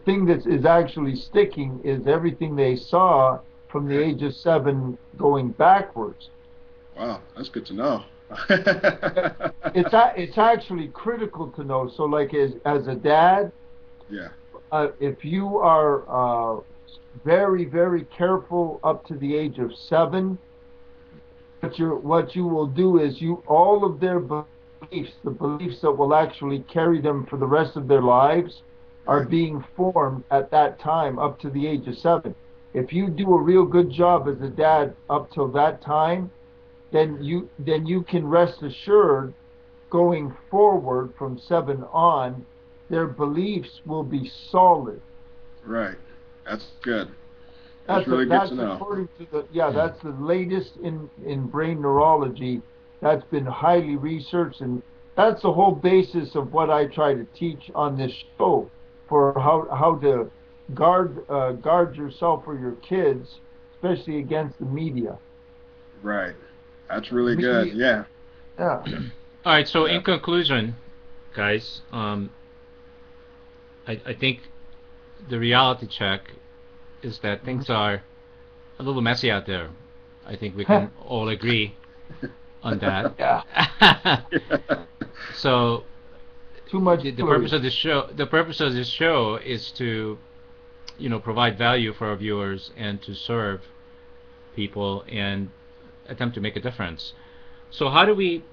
Speaker 5: thing that is actually sticking is everything they saw from the age of 7 going backwards.
Speaker 6: Wow, that's good to know.
Speaker 5: It's actually critical to know. So, like as a dad, if you are very, very careful up to the age of 7, what you will do is all of their beliefs, the beliefs that will actually carry them for the rest of their lives, are being formed at that time up to the age of 7. If you do a real good job as a dad up till that time, then you can rest assured, going forward from 7 on, their beliefs will be solid.
Speaker 6: Right. That's good. That's really good to know.
Speaker 5: According to that's the latest in brain neurology. That's been highly researched, and that's the whole basis of what I try to teach on this show, for how to guard yourself or your kids, especially against the media.
Speaker 6: Right. That's really good. Yeah.
Speaker 5: Yeah.
Speaker 4: All right. So in conclusion, guys, I think the reality check is that things are a little messy out there. I think we can all agree on that.
Speaker 5: Yeah.
Speaker 4: So
Speaker 5: too much.
Speaker 4: The purpose of this show is to, provide value for our viewers and to serve people and attempt to make a difference. So how do we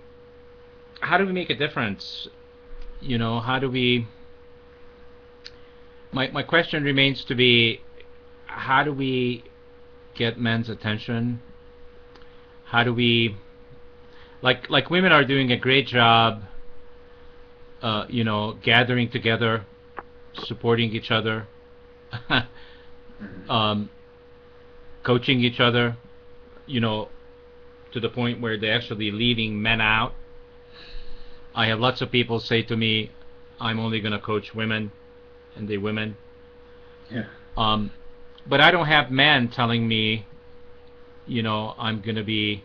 Speaker 4: make a difference? How do we? My question remains to be, how do we get men's attention? How do we, like women are doing a great job, gathering together, supporting each other, coaching each other, to the point where they're actually leaving men out. I have lots of people say to me, I'm only going to coach women, and they women.
Speaker 6: Yeah.
Speaker 4: But I don't have men telling me, I'm going to be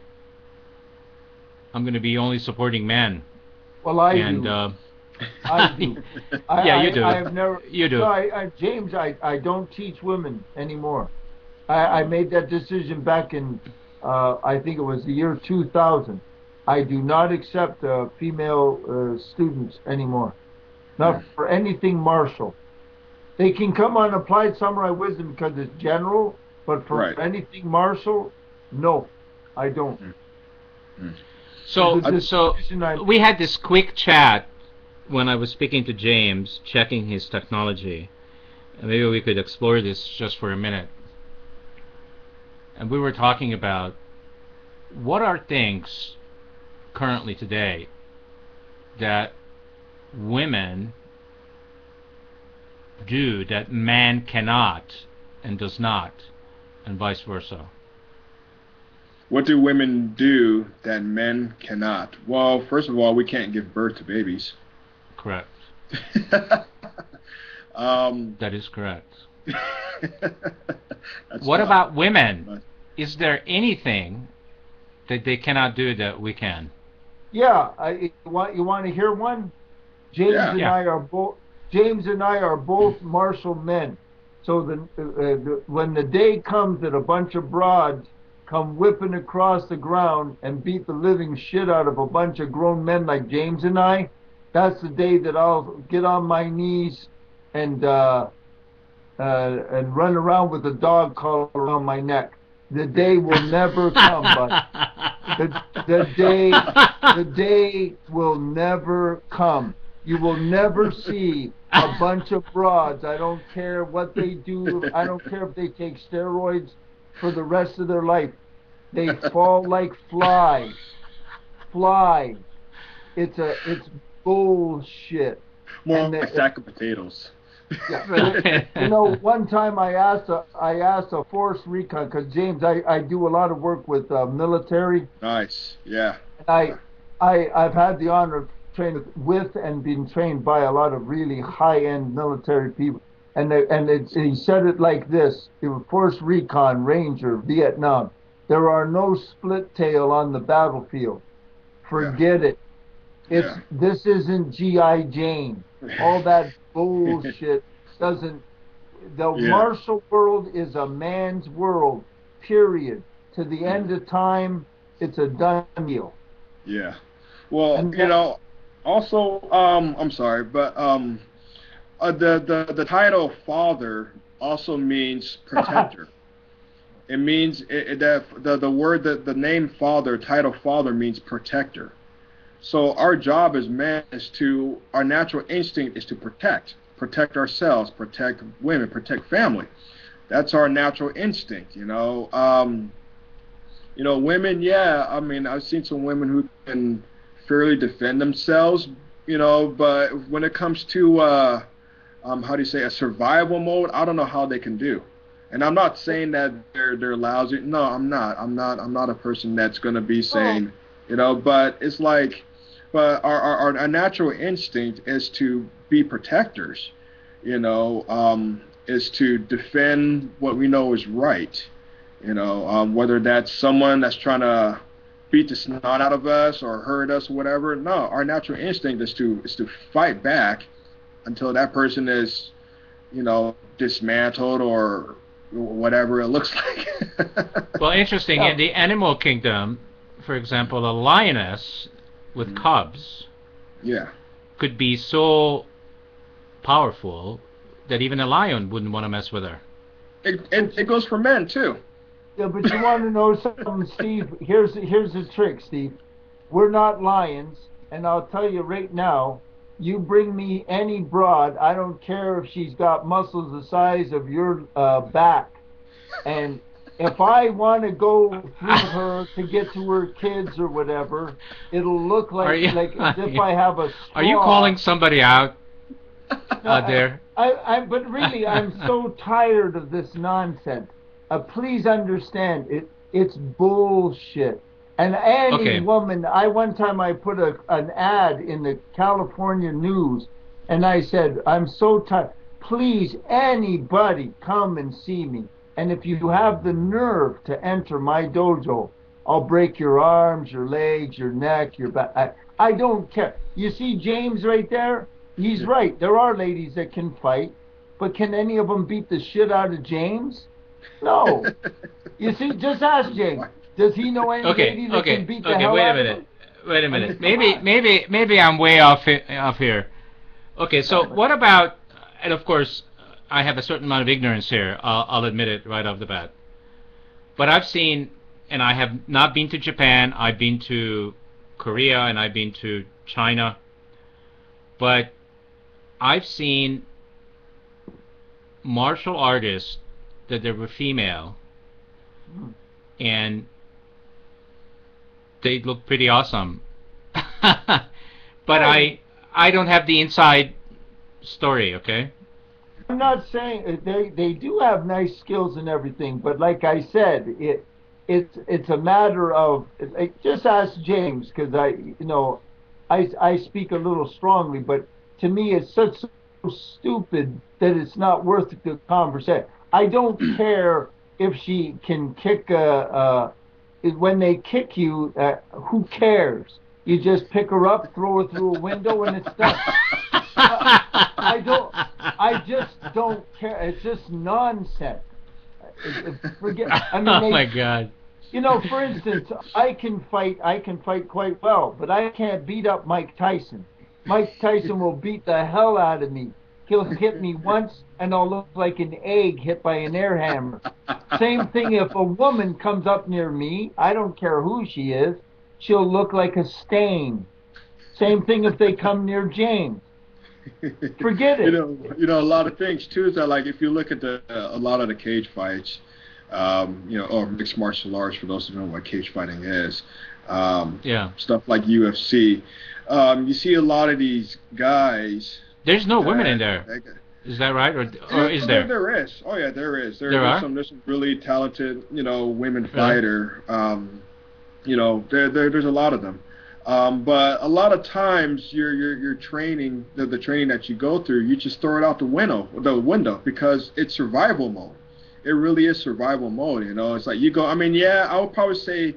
Speaker 4: only supporting men.
Speaker 5: Well, I do. I do.
Speaker 4: Yeah, you do.
Speaker 5: I have never.
Speaker 4: You do.
Speaker 5: So James, I don't teach women anymore. I made that decision back in, I think it was the year 2000. I do not accept female students anymore. Not for anything martial. They can come on Applied Samurai Wisdom because it's general, but for anything martial, no, I don't.
Speaker 4: So we had this quick chat when I was speaking to James, checking his technology. And maybe we could explore this just for a minute. And we were talking about what are things currently today that women do that man cannot and does not, and vice versa.
Speaker 6: What do women do that men cannot? Well, first of all, we can't give birth to babies.
Speaker 4: Correct. That is correct. What about women? Is there anything that they cannot do that we can?
Speaker 5: Yeah, you want to hear one? James and I are both martial men. So when the day comes that a bunch of broads come whipping across the ground and beat the living shit out of a bunch of grown men like James and I, that's the day that I'll get on my knees and run around with a dog collar around my neck. The day will never come, but the day will never come. You will never see a bunch of broads. I don't care what they do. I don't care if they take steroids for the rest of their life. They fall like flies. Flies. It's bullshit.
Speaker 6: More like a sack of potatoes.
Speaker 5: Yeah. You know, one time I asked a force recon, because James, I do a lot of work with military.
Speaker 6: Nice. Yeah.
Speaker 5: I've had the honor of training with and being trained by a lot of really high-end military people. And he said it like this: it was Force Recon, Ranger, Vietnam. There are no split tail on the battlefield. Forget it. This isn't G.I. Jane. All that bullshit doesn't. The martial world is a man's world. Period. To the end of time, it's a done deal.
Speaker 6: Yeah. Well, you know, also, I'm sorry, but the title father also means protector. It means that the word, the name father, title father, means protector. So our job as men our natural instinct is to protect ourselves, protect women, protect family. That's our natural instinct, you know. You know, women, I mean, I've seen some women who can fairly defend themselves, you know, but when it comes to how do you say, a survival mode, I don't know how they can do. And I'm not saying that they're lousy. No, I'm not a person that's going to be saying, you know, but it's like, but our natural instinct is to be protectors, you know, is to defend what we know is right, you know, whether that's someone that's trying to beat the snot out of us or hurt us or whatever. No, our natural instinct is to fight back until that person is, you know, dismantled or whatever it looks like.
Speaker 4: Well, interesting. In the animal kingdom, for example, a lioness with cubs could be so powerful that even a lion wouldn't want to mess with her.
Speaker 6: It goes for men too.
Speaker 5: Yeah, but you want to know something, Steve? Here's the trick, Steve. We're not lions, and I'll tell you right now, you bring me any broad, I don't care if she's got muscles the size of your back, and if I want to go through her to get to her kids or whatever, it'll look like as if I have a straw.
Speaker 4: Are you calling somebody out there?
Speaker 5: But really, I'm so tired of this nonsense. Please understand, it's bullshit. And any woman, one time I put an ad in the California News, and I said, I'm so tired. Please, anybody come and see me. And if you have the nerve to enter my dojo, I'll break your arms, your legs, your neck, your back. I don't care. You see James right there? He's right. There are ladies that can fight, but can any of them beat the shit out of James? No. You see, just ask James. Does he know any lady that can beat the hell out of him?
Speaker 4: Wait a minute. Maybe I'm way off here. Okay, so what about? And of course, I have a certain amount of ignorance here. I'll admit it right off the bat. But I've seen, and I have not been to Japan. I've been to Korea and I've been to China. But I've seen martial artists that they were female, and they look pretty awesome. But I don't have the inside story, okay?
Speaker 5: I'm not saying they do have nice skills and everything, but like I said, it's a matter of just ask James, because I speak a little strongly, but to me it's so stupid that it's not worth the conversation. I don't care if she can kick when they kick you, who cares? You just pick her up, throw her through a window, and it's done. I just don't care. It's just nonsense. Forget. I mean,
Speaker 4: oh my God.
Speaker 5: You know, for instance, I can fight quite well, but I can't beat up Mike Tyson. Mike Tyson will beat the hell out of me. He'll hit me once, and I'll look like an egg hit by an air hammer. Same thing if a woman comes up near me, I don't care who she is, she'll look like a stain. Same thing if they come near James. Forget it.
Speaker 6: A lot of things too is that, like, if you look at a lot of the cage fights, or mixed martial arts, for those who know what cage fighting is, stuff like UFC, you see a lot of these guys.
Speaker 4: There's no women in there. Is that right, or is there?
Speaker 6: There is. Oh yeah, there is. There's some really talented, women fighter. There's a lot of them. But a lot of times your training, the training that you go through, you just throw it out the window because it's survival mode. It really is survival mode. It's like you go. I mean, I would probably say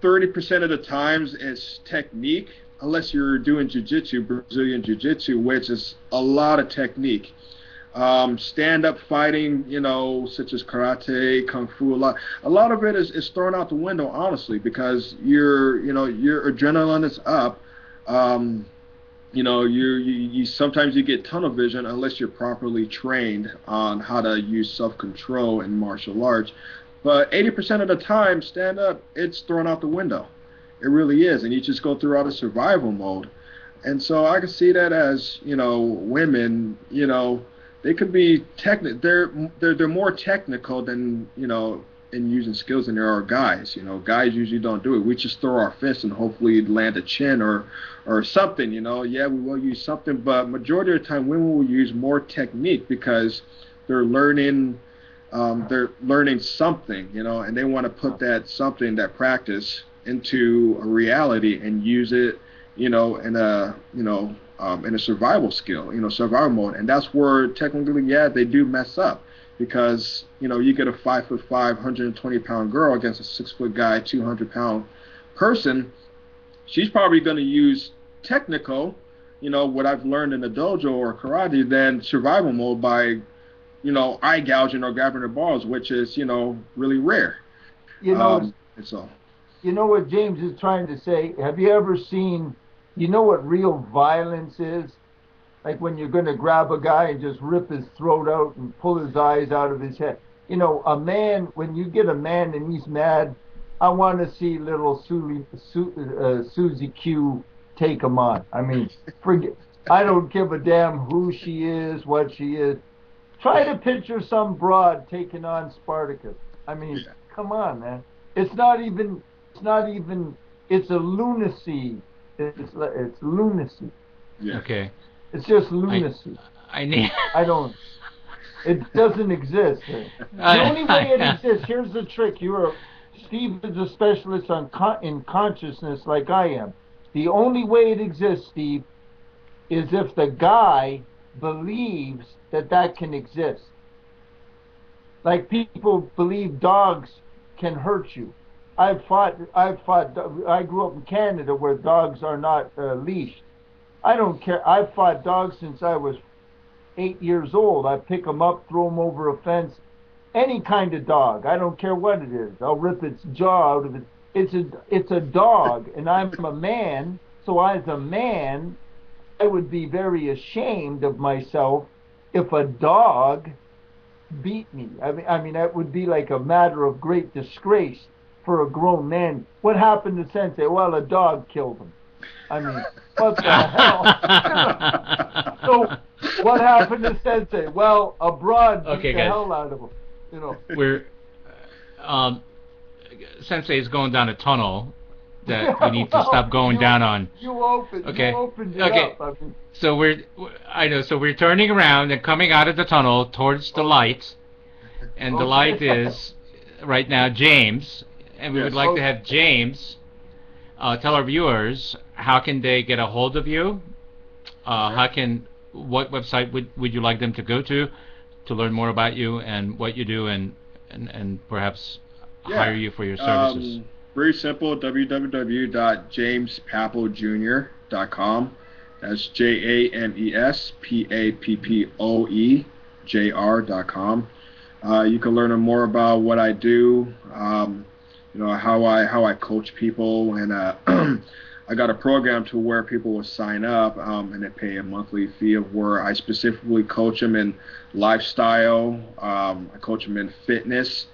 Speaker 6: 30% of the times it's technique, unless you're doing jiu-jitsu, Brazilian jiu-jitsu, which is a lot of technique. Stand-up fighting, such as karate, kung fu, a lot of it is thrown out the window, honestly, because your adrenaline is up. You sometimes you get tunnel vision unless you're properly trained on how to use self-control in martial arts. But 80% of the time, stand-up, it's thrown out the window. It really is, and you just go through all the survival mode. And so I can see that as, women, they could be they're more technical than, in using skills than there are guys. Guys usually don't do it. We just throw our fists and hopefully land a chin or something, Yeah, we will use something, but majority of the time women will use more technique because they're learning something, and they want to put that something, that practice, into a reality and use it, in a survival skill, survival mode. And that's where technically, they do mess up, because, you get a 5'5", 120-pound girl against a 6-foot guy, 200-pound person. She's probably going to use technical, what I've learned in the dojo or karate, than survival mode by, eye gouging or grabbing her balls, which is, really rare. It's all.
Speaker 5: You know what James is trying to say? Have you ever seen, what real violence is? Like when you're going to grab a guy and just rip his throat out and pull his eyes out of his head. A man, when you get a man and he's mad, I want to see little Susie Q take him on. I mean, I don't give a damn who she is, what she is. Try to picture some broad taking on Spartacus. I mean, come on, man. It's a lunacy. It's lunacy.
Speaker 6: Yeah.
Speaker 4: Okay.
Speaker 5: It's just lunacy. It doesn't exist. The only way it exists, here's the trick. Steve is a specialist in consciousness like I am. The only way it exists, Steve, is if the guy believes that can exist. Like people believe dogs can hurt you. I grew up in Canada where dogs are not leashed. I don't care. I've fought dogs since I was 8 years old. I pick them up, throw them over a fence. Any kind of dog. I don't care what it is. I'll rip its jaw out of it. It's a dog, and I'm a man. So as a man, I would be very ashamed of myself if a dog beat me. I mean that would be like a matter of great disgrace for a grown man. What happened to Sensei? Well, a dog killed him. I mean, what the hell? So, what happened to Sensei? Well, a broad beat the hell out of him.
Speaker 4: We're Sensei is going down a tunnel that we need to stop going down on.
Speaker 5: You opened it up. I mean,
Speaker 4: so we're turning around and coming out of the tunnel towards the light, and the light is right now James. And we would like to have James tell our viewers how can they get a hold of you. What website would you like them to go to learn more about you and what you do, and perhaps hire you for your services?
Speaker 6: Very simple. www.jamespappoejr.com. That's JamesPappoejr.com. You can learn more about what I do. How I coach people, and I got a program to where people will sign up and they pay a monthly fee of where I specifically coach them in lifestyle. I coach them in fitness.